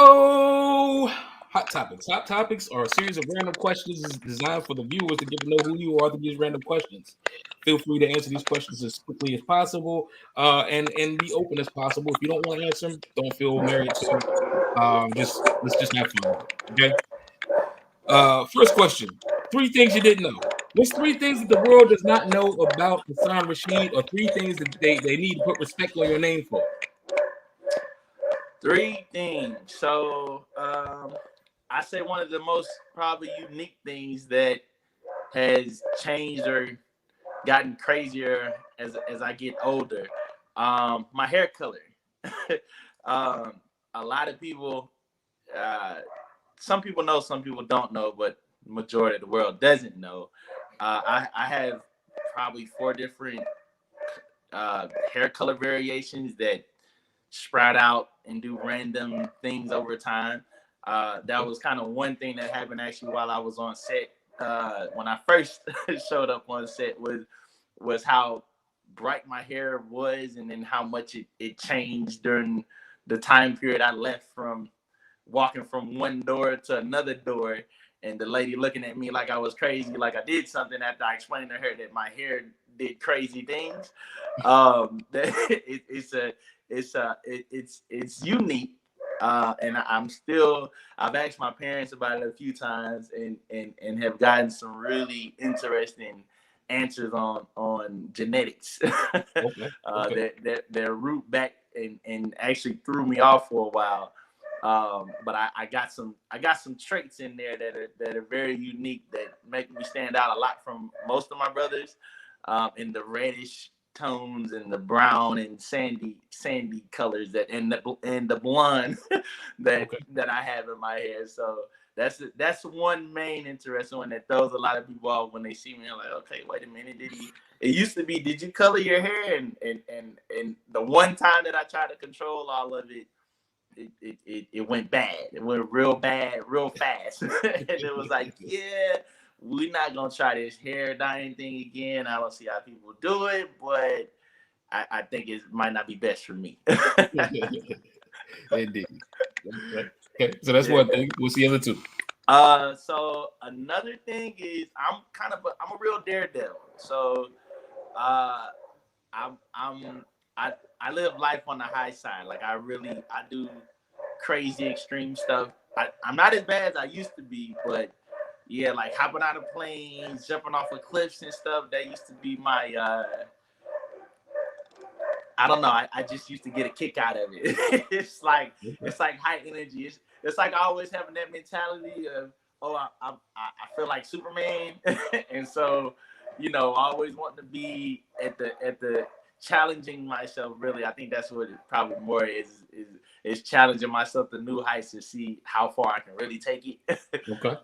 Oh, hot topics. Hot topics are a series of random questions designed for the viewers to get to know who you are through these random questions. Feel free to answer these questions as quickly as possible, and be open as possible. If you don't want to answer them, don't feel married to. Let's just have fun. Okay. First question: 3 things you didn't know. What's 3 things that the world does not know about Hasaan Rasheed, or 3 things that they need to put respect on your name for? 3 things. So I say one of the most probably unique things that has changed or gotten crazier as I get older. My hair color. A lot of people, some people know, some people don't know, but the majority of the world doesn't know. I have probably 4 different hair color variations that sprout out and do random things over time. That was kind of one thing that happened actually while I was on set. When I first showed up on set was how bright my hair was, and then how much it changed during the time period I left from walking from one door to another door, and the lady looking at me like I was crazy, like I did something after I explained to her that my hair did crazy things. It's unique. And I've asked my parents about it a few times, and have gotten some really interesting answers on genetics. Okay. That root back and actually threw me off for a while. But I got some traits in there that are very unique, that make me stand out a lot from most of my brothers, in the reddish tones and the brown and sandy colors and the blonde that I have in my hair. So that's one main interesting one that throws a lot of people off when they see me. I'm like, okay, wait a minute, it used to be, did you color your hair? And the one time that I tried to control all of it, it went bad. It went real bad, real fast. And it was like, yeah, we're not gonna try this hair dyeing thing again. I don't see how people do it, but I think it might not be best for me. Indeed. Okay, so that's one thing. What's the other 2? So another thing is I'm a real daredevil. So I live life on the high side. Like I do crazy extreme stuff. I'm not as bad as I used to be, but yeah, like hopping out of planes, jumping off of cliffs and stuff. That used to be my I don't know. I just used to get a kick out of it. It's like high energy. It's like always having that mentality of, oh, I feel like Superman, and so always wanting to be at the challenging myself. Really, I think that's what it probably more is challenging myself to new heights to see how far I can really take it. Okay.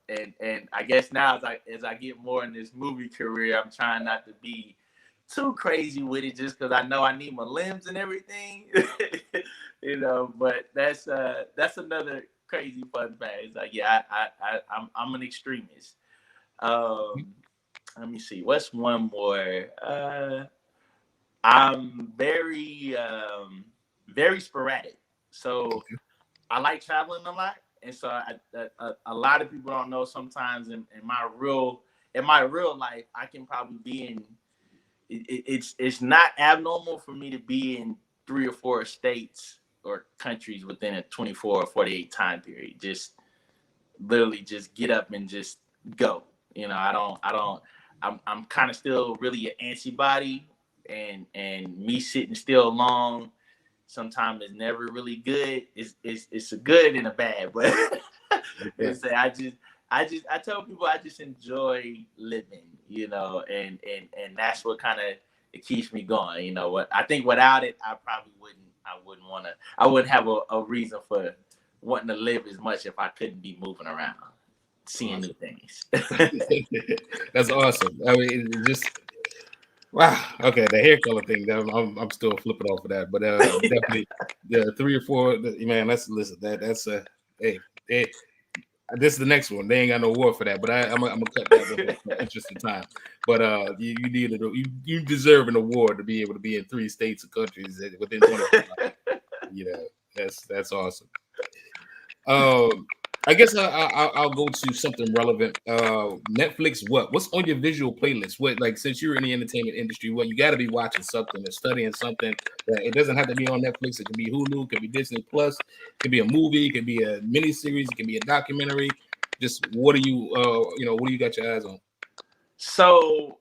And I guess now as I get more in this movie career, I'm trying not to be too crazy with it, just because I know I need my limbs and everything. But that's another crazy fun fact. It's like, yeah, I'm an extremist. Let me see, what's one more? I'm very very sporadic, so I like traveling a lot, and so a lot of people don't know sometimes in my real life I can probably be in. It's not abnormal for me to be in 3 or 4 states or countries within a 24 or 48 time period. Just literally just get up and just go. I'm kind of still really an antsy body, and me sitting still long sometimes is never really good. It's a good and a bad, but I tell people I just enjoy living, and that's what kind of it keeps me going. What I think without it, I wouldn't have a reason for wanting to live as much if I couldn't be moving around, seeing new things. That's awesome. I mean, it just wow. Okay, the hair color thing. I'm still flipping off of that, but definitely the 3 or 4. Man, that's hey. This is the next one. They ain't got no award for that, but I'm gonna cut that with the interest in time. But you deserve an award to be able to be in 3 states and countries within 20. That's awesome. I guess I'll go to something relevant. Netflix. What's on your visual playlist? What, like, since you're in the entertainment industry, what you got to be watching something or studying something. That it doesn't have to be on Netflix. It could be Hulu. It could be Disney Plus. It could be a movie. It could be a miniseries. It could be a documentary. Just what do you what do you got your eyes on? So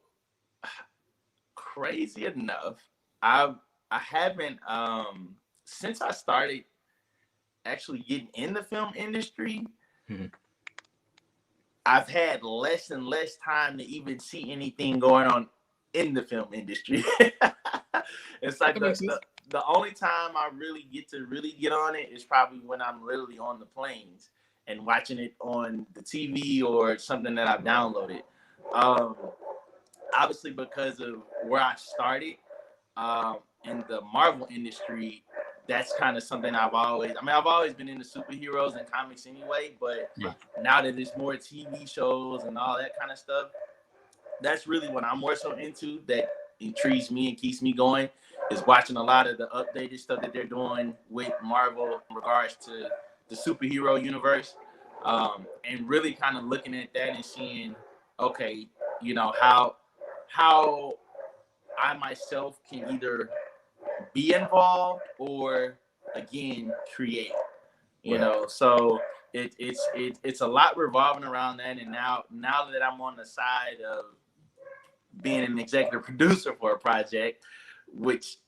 crazy enough, I haven't since I started actually getting in the film industry. Mhm. I've had less and less time to even see anything going on in the film industry. It's like the only time I really get on it is probably when I'm literally on the planes and watching it on the TV or something that I've downloaded. Obviously, because of where I started in the Marvel industry, that's kind of something I've always been into superheroes and comics anyway, but now that there's more TV shows and all that kind of stuff, that's really what I'm more so into, that intrigues me and keeps me going, is watching a lot of the updated stuff that they're doing with Marvel in regards to the superhero universe, and really kind of looking at that and seeing, okay, how I myself can either be involved or again create. So it's a lot revolving around that. And now that I'm on the side of being an executive producer for a project, which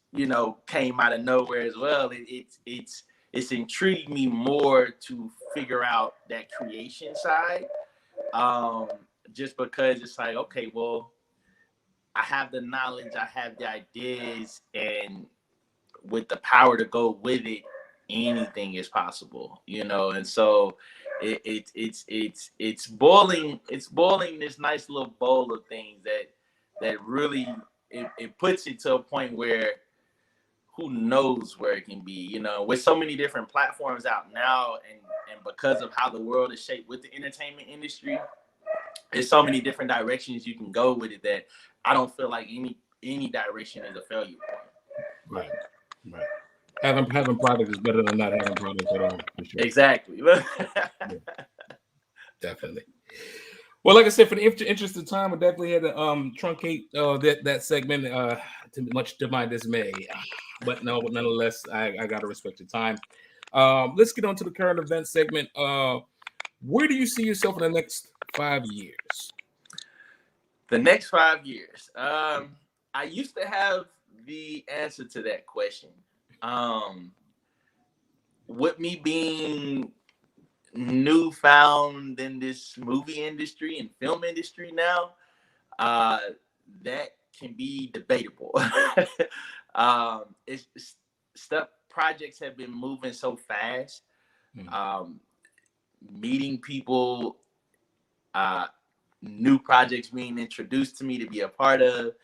came out of nowhere as well, it's intrigued me more to figure out that creation side, just because it's like, okay, well, I have the knowledge, I have the ideas, and with the power to go with it, anything is possible, And so it's boiling this nice little bowl of things that really it puts it to a point where who knows where it can be, with so many different platforms out now, and because of how the world is shaped with the entertainment industry, there's so many different directions you can go with it that I don't feel like any direction is a failure point. Right. Having product is better than not having product at all. For sure. Exactly. Yeah, definitely. Well, like I said, for the interest of time, I definitely had to truncate that segment much to my dismay. But no, nonetheless, I got to respect your time. Let's get on to the current event segment. Where do you see yourself in the next 5 years? The next 5 years. I used to have the answer to that question. With me being newfound in this movie industry and film industry now, that can be debatable. It's stuff. Projects have been moving so fast. Meeting people, new projects being introduced to me to be a part of.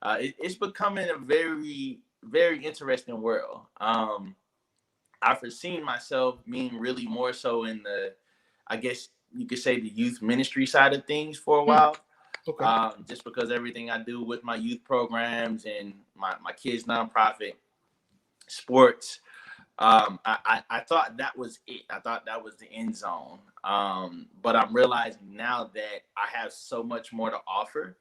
It's becoming a very, very interesting world. I've foreseen myself being really more so in the, I guess you could say, the youth ministry side of things for a while. Okay. Just because everything I do with my youth programs and my kids' nonprofit, sports, I thought that was it. I thought that was the end zone. But I'm realizing now that I have so much more to offer,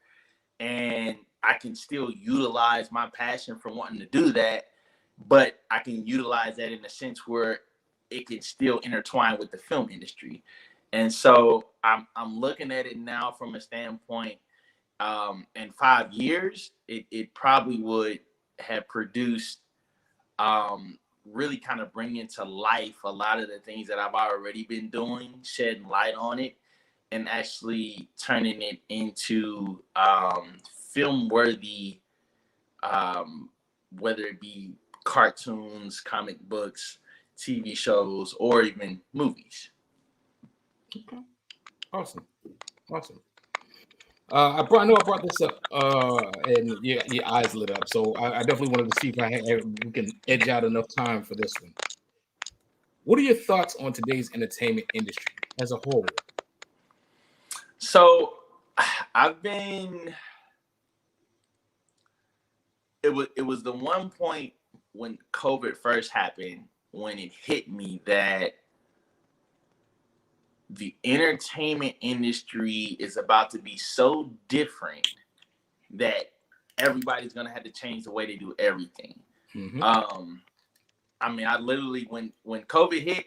and I can still utilize my passion for wanting to do that, but I can utilize that in a sense where it can still intertwine with the film industry. And so I'm looking at it now from a standpoint, in 5 years, it probably would have produced, really kind of bringing to life a lot of the things that I've already been doing, shedding light on it, and actually turning it into film-worthy, whether it be cartoons, comic books, TV shows, or even movies. Okay. Awesome. I know I brought this up, and your eyes lit up. So I definitely wanted to see if we can edge out enough time for this one. What are your thoughts on today's entertainment industry as a whole? So I've been. It was the one point when COVID first happened, when it hit me that the entertainment industry is about to be so different that everybody's gonna have to change the way they do everything. Mm-hmm. I mean, I literally when COVID hit,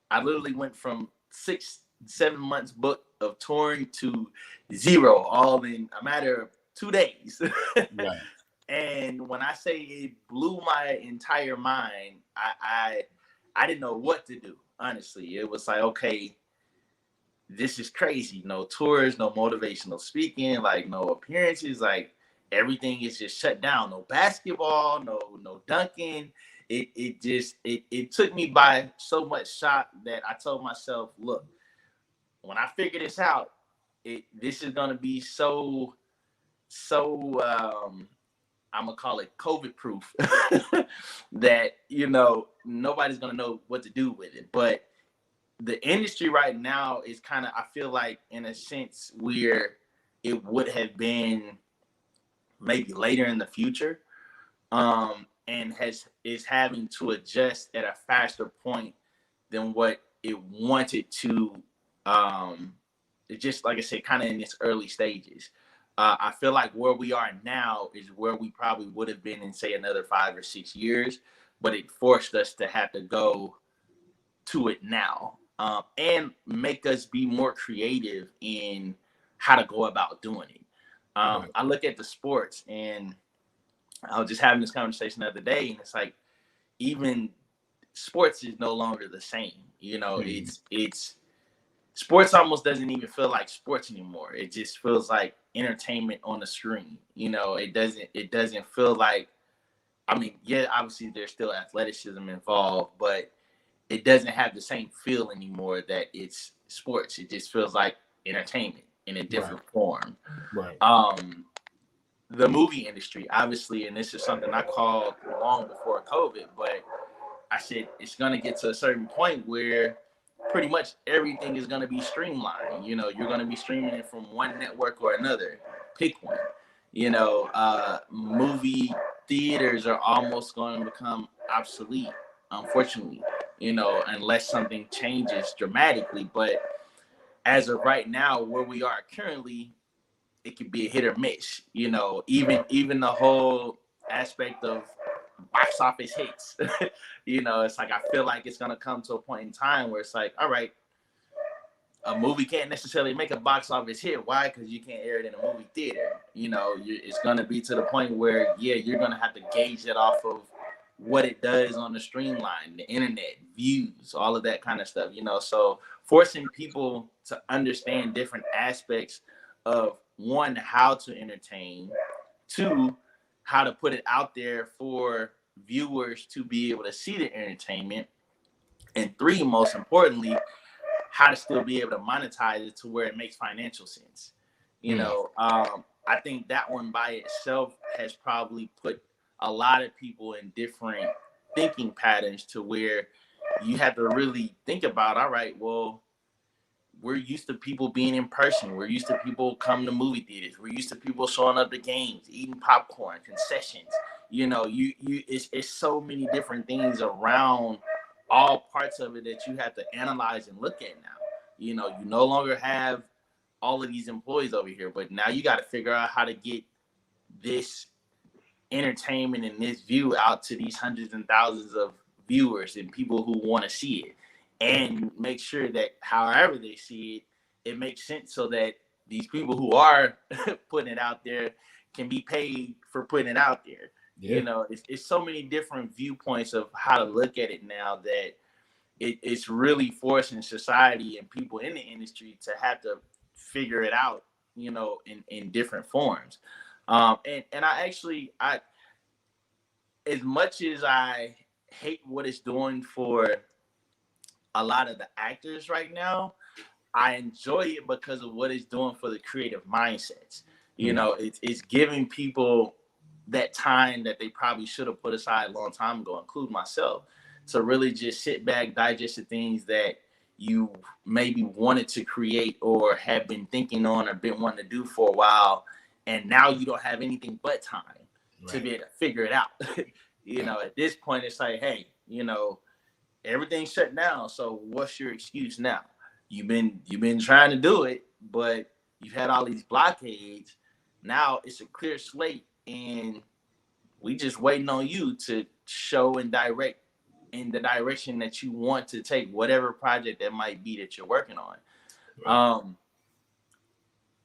I literally went from 6-7 months book of touring to 0, all in a matter of 2 days. Right. And when I say it blew my entire mind, I didn't know what to do. Honestly, it was like, okay, this is crazy. No tours, no motivational speaking, like no appearances, like everything is just shut down. No basketball, no dunking. It took me by so much shock that I told myself, look, when I figure this out, this is gonna be so I'm gonna call it COVID proof that nobody's gonna know what to do with it. But the industry right now is kind of, I feel like, in a sense where it would have been maybe later in the future, and is having to adjust at a faster point than what it wanted to. It's just like I said, kind of in its early stages. I feel like where we are now is where we probably would have been in, say, another 5 or 6 years, but it forced us to have to go to it now, and make us be more creative in how to go about doing it. Right. I look at the sports, and I was just having this conversation the other day, and it's like, even sports is no longer the same. It's sports almost doesn't even feel like sports anymore. It just feels like entertainment on the screen. It doesn't feel like, I mean, yeah, obviously there's still athleticism involved, but it doesn't have the same feel anymore that it's sports. It just feels like entertainment in a different form. Right. The movie industry, obviously, and this is something I called long before COVID, but I said it's going to get to a certain point where pretty much everything is going to be streamlined. You're going to be streaming it from one network or another. Pick one. Movie theaters are almost going to become obsolete, unfortunately, unless something changes dramatically. But as of right now, where we are currently, it could be a hit or miss. Even the whole aspect of box office hits. It's like, I feel like it's gonna come to a point in time where it's like, all right, a movie can't necessarily make a box office hit. Why? Because you can't air it in a movie theater. It's gonna be to the point where, yeah, you're gonna have to gauge it off of what it does on the streamline, the internet, views, all of that kind of stuff. So forcing people to understand different aspects of, one, how to entertain, two, how to put it out there for viewers to be able to see the entertainment, and three, most importantly, how to still be able to monetize it to where it makes financial sense. I think that one by itself has probably put a lot of people in different thinking patterns, to where you have to really think about, all right, well, we're used to people being in person. We're used to people coming to movie theaters. We're used to people showing up to games, eating popcorn, concessions. It's so many different things around all parts of it that you have to analyze and look at now. You no longer have all of these employees over here, but now you got to figure out how to get this entertainment and this view out to these hundreds and thousands of viewers and people who want to see it, and make sure that however they see it, it makes sense, so that these people who are putting it out there can be paid for putting it out there. Yeah. It's so many different viewpoints of how to look at it now, that it's really forcing society and people in the industry to have to figure it out, in different forms. And I as much as I hate what it's doing for a lot of the actors right now, I enjoy it because of what it's doing for the creative mindsets. It's giving people that time that they probably should have put aside a long time ago, include myself, to really just sit back, digest the things that you maybe wanted to create or have been thinking on or been wanting to do for a while, and now you don't have anything but time to be able to figure it out. At this point, it's like, hey, everything's shut down, so what's your excuse now? you've been trying to do it, but you've had all these blockades. Now it's a clear slate, and we just waiting on you to show and direct in the direction that you want to take whatever project that might be that you're working on. Right.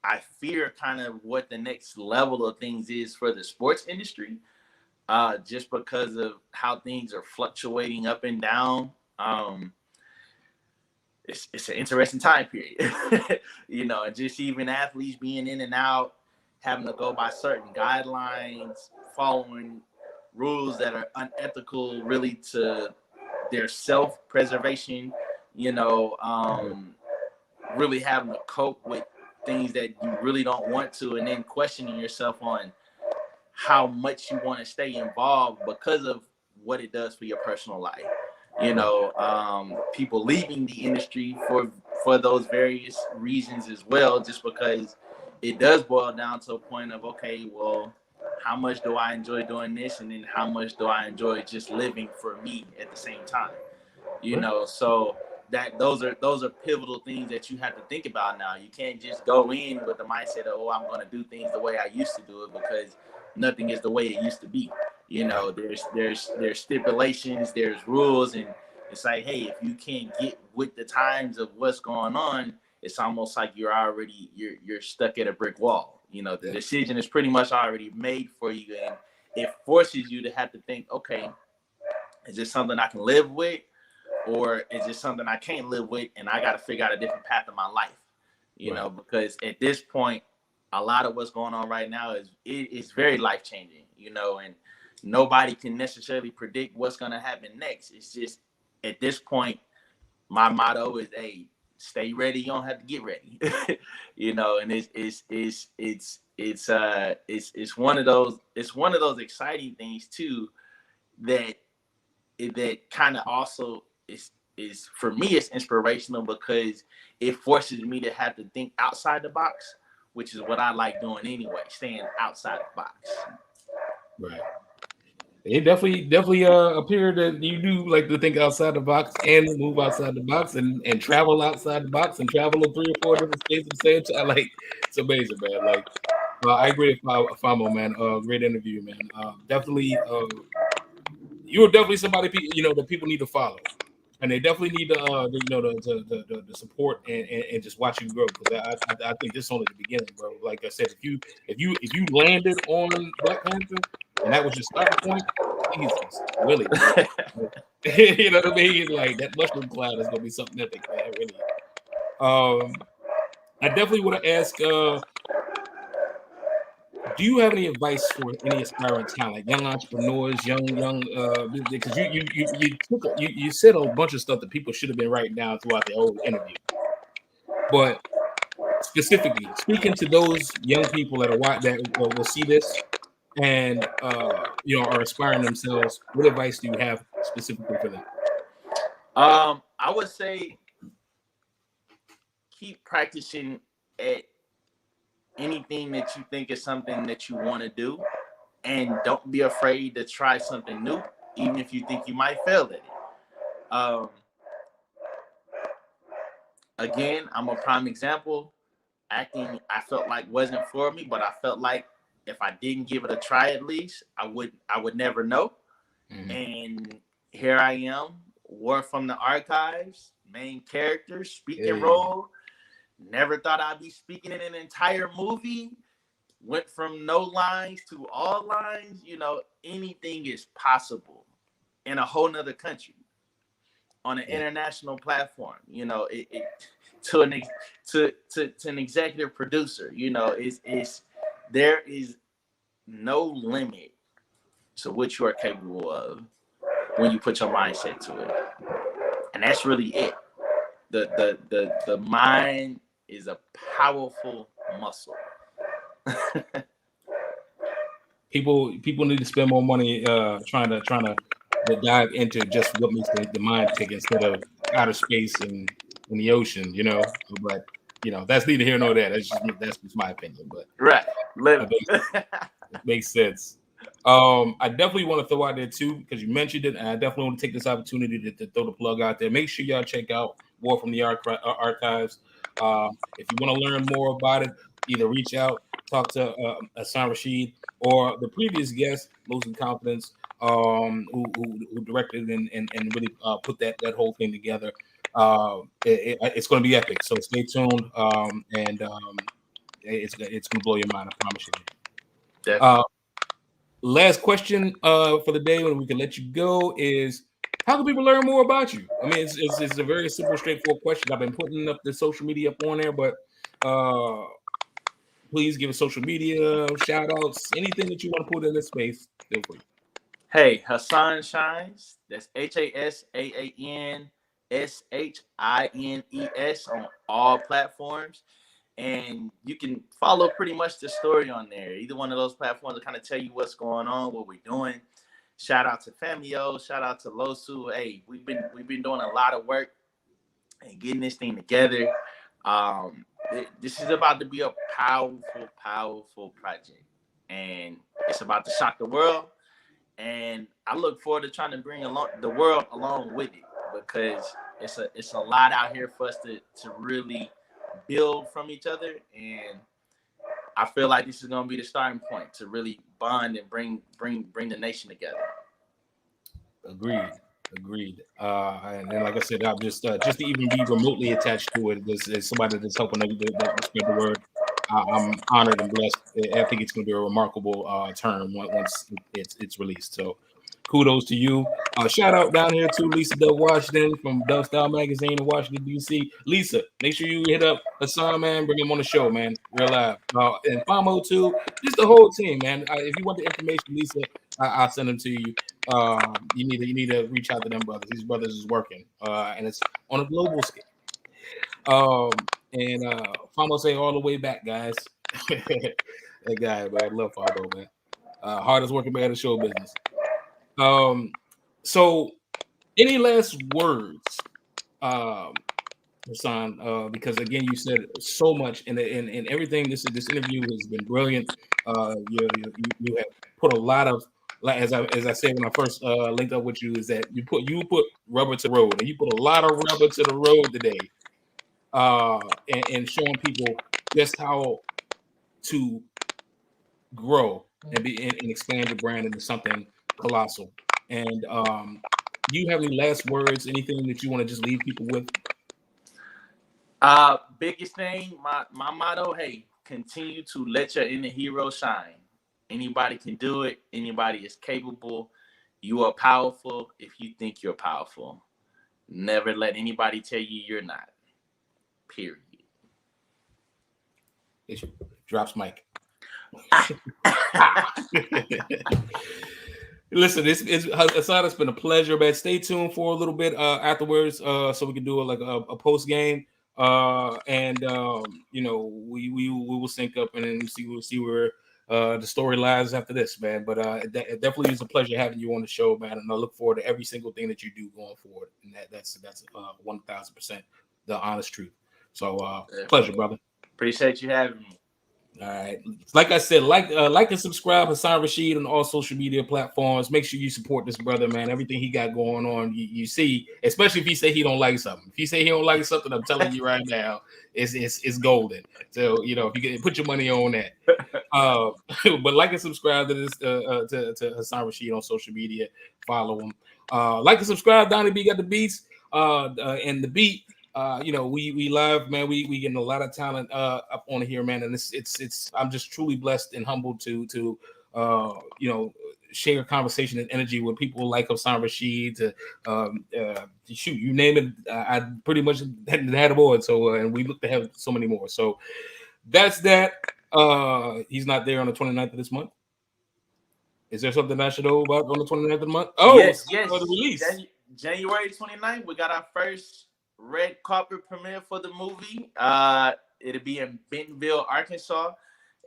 I fear kind of what the next level of things is for the sports industry, just because of how things are fluctuating up and down. It's an interesting time period, you know, and just even athletes being in and out, having to go by certain guidelines, following rules that are unethical really to their self-preservation, you know, really having to cope with things that you really don't want to, and then questioning yourself on how much you want to stay involved because of what it does for your personal life. You know, people leaving the industry for those various reasons as well, just because it does boil down to a point of, okay, well, how much do I enjoy doing this, and then how much do I enjoy just living for me at the same time? You know, so that those are pivotal things that you have to think about now. You can't just go in with the mindset of, oh, I'm going to do things the way I used to do it, because nothing is the way it used to be. You know, there's stipulations, there's rules, and it's like, hey, if you can't get with the times of what's going on, it's almost like you're stuck at a brick wall. You know, the decision is pretty much already made for you, and it forces you to have to think, okay, is this something I can live with, or is this something I can't live with, and I got to figure out a different path in my life? You know, because at this point, a lot of what's going on right now is very life-changing, you know, and nobody can necessarily predict what's going to happen next. It's just, at this point, my motto is, hey, stay ready. You don't have to get ready, you know. And it's one of those exciting things too, that kind of also is for me, it's inspirational because it forces me to have to think outside the box, which is what I like doing anyway, staying outside the box. Right. It definitely appeared that you do like to think outside the box and move outside the box and travel outside the box and travel to 3 or 4 different states at the same time. Like, it's amazing, man. Like, I agree with Famo, man. Great interview, man. Definitely, you're definitely somebody, you know, that people need to follow, and they definitely need to you know, the support and just watch you grow, because I think this is only the beginning, bro. Like I said, if you landed on Black Panther and that was your starting point, Jesus, really, you know what I mean? Like, that mushroom cloud is gonna be something epic, man. Really. I definitely want to ask. Do you have any advice for any aspiring talent, young entrepreneurs, young because you said a bunch of stuff that people should have been writing down throughout the whole interview, but specifically speaking to those young people that will see this and you know, are aspiring themselves, what advice do you have specifically for them? I would say keep practicing at anything that you think is something that you want to do, and don't be afraid to try something new, even if you think you might fail at it. Again, I'm a prime example. Acting, I felt like wasn't for me, but I felt like if I didn't give it a try, at least I would never know. Mm-hmm. And here I am, War from the Archives, main character, speaking role. Never thought I'd be speaking in an entire movie. Went from no lines to all lines. You know, anything is possible in a whole nother country on an international platform. You know, to an executive producer. You know, there is no limit to what you are capable of when you put your mindset to it, and that's really it. The mind is a powerful muscle. People need to spend more money trying to dive into just what makes the mind tick instead of outer space and in the ocean, you know. But you know, that's neither here nor there. That's just my opinion. But right, it makes sense. I definitely want to throw out there too, because you mentioned it, and I definitely want to take this opportunity to throw the plug out there. Make sure y'all check out War from the Archives. If you want to learn more about it, either reach out, talk to Hasaan Rasheed, or the previous guest, Losing Confidence, who directed and really put that whole thing together. It's going to be epic, so stay tuned, and it's going to blow your mind, I promise you. Definitely. Last question for the day, when we can let you go, is how can people learn more about you? I mean, it's a very simple, straightforward question. I've been putting up the social media up on there, but please give us social media, shout outs, anything that you want to put in this space, feel free. Hey, Hasaan Shines. That's HasaanShines on all platforms. And you can follow pretty much the story on there. Either one of those platforms to kind of tell you what's going on, what we're doing. Shout out to Famio, shout out to Losu. Hey, we've been doing a lot of work and getting this thing together. This is about to be a powerful project, and it's about to shock the world. And I look forward to trying to bring the world along with it, because it's a lot out here for us to really build from each other. And I feel like this is going to be the starting point to really bond and bring the nation together. Agreed. And then, like I said, I'm just to even be remotely attached to it as somebody that's helping to spread the word. I'm honored and blessed. I think it's going to be a remarkable term once it's released. So kudos to you. Shout out down here to Lisa Dove Washington from Dove Style Magazine in Washington, D.C. Lisa, make sure you hit up Hasaan, man. Bring him on the show, man. Real live. And Famo too. Just the whole team, man. If you want the information, Lisa, I'll send them to you. You need to reach out to them brothers. These brothers is working, and it's on a global scale. And Famo say all the way back, guys. That guy, man, I love Famo, man. Hardest working man in the show business. So any last words, Hasaan? Because again, you said so much, and everything. This interview has been brilliant. You have put a lot of, like as I said when I first linked up with you, is that you put rubber to the road, and you put a lot of rubber to the road today, and showing people just how to grow and expand your brand into something colossal. And do you have any last words? Anything that you want to just leave people with? Biggest thing, my motto, hey, continue to let your inner hero shine. Anybody can do it. Anybody is capable. You are powerful if you think you're powerful. Never let anybody tell you you're not. Period. It drops mic. Listen, Hasaan, it's been a pleasure, man. Stay tuned for a little bit afterwards, so we can do a post game, and we will sync up and then we'll see where the story lies after this, man. But it definitely is a pleasure having you on the show, man, and I look forward to every single thing that you do going forward. And that's 1,000% the honest truth. So pleasure, brother. Appreciate you having me. All right. Like I said, like and subscribe Hasaan Rasheed on all social media platforms. Make sure you support this brother, man. Everything he got going on, you see, especially if he say he don't like something. If he say he don't like something, I'm telling you right now, it's golden. So if you can put your money on that. But like and subscribe to this to Hasaan Rasheed on social media. Follow him. Like and subscribe. Donnie B got the beats. And the beat. We live, man. We getting a lot of talent up on here, man. And it's I'm just truly blessed and humbled to share a conversation and energy with people like Hasaan Rasheed. Shoot, you name it, I pretty much had a board. So and we look to have so many more. So that's that. He's not there on the 29th of this month. Is there something I should know about on the 29th of the month? Oh, yes. For the release. January 29th, we got our first red carpet premiere for the movie. It'll be in Bentonville, Arkansas,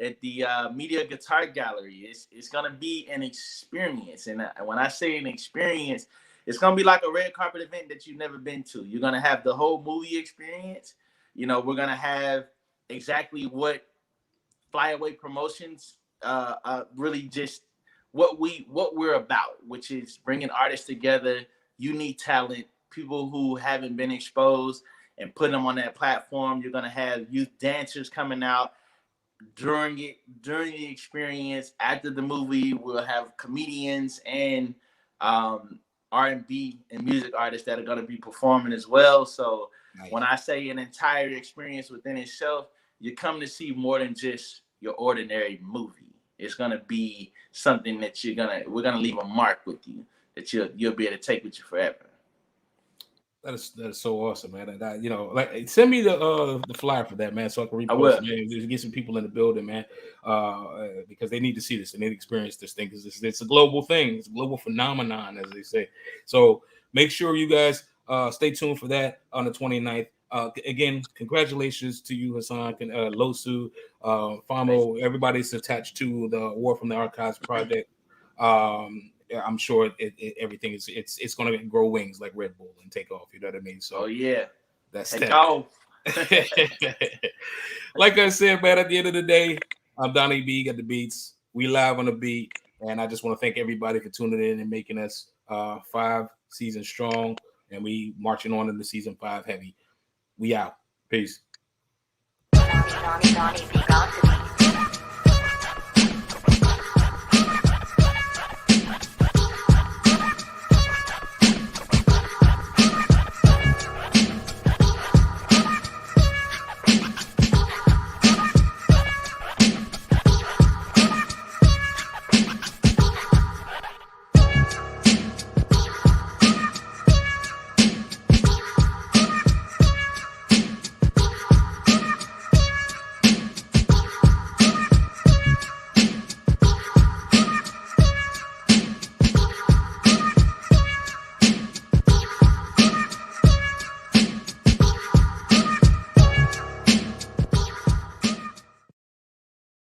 at the Media Guitar Gallery. It's gonna be an experience, and when I say an experience, it's gonna be like a red carpet event that you've never been to. You're gonna have the whole movie experience. We're gonna have exactly what Flyaway Promotions really just what we're about, which is bringing artists together, unique talent, people who haven't been exposed, and putting them on that platform. You're gonna have youth dancers coming out during the experience. After the movie, we'll have comedians and R&B and music artists that are going to be performing as well. So Nice. when I say an entire experience within itself, you come to see more than just your ordinary movie. It's going to be something that we're going to leave a mark with you that you'll be able to take with you forever. That is so awesome, man. And like send me the flyer for that, man, so I can repost it, man. Just get some people in the building, man, because they need to see this and they need to experience this thing, because it's a global thing. It's a global phenomenon, as they say. So make sure you guys stay tuned for that on the 29th. Again, congratulations to you, Hasaan, Losu, Famo, everybody's attached to the War from the Archives project. I'm sure everything it's going to grow wings like Red Bull and take off. You know what I mean? So yeah, that's take that. off. Like I said, man, at the end of the day, I'm Donnie B, got the beats. We live on the beat, and I just want to thank everybody for tuning in and making us 5 seasons strong, and we marching on into season 5 heavy. We out. Peace. Donnie B, GotDaBeats.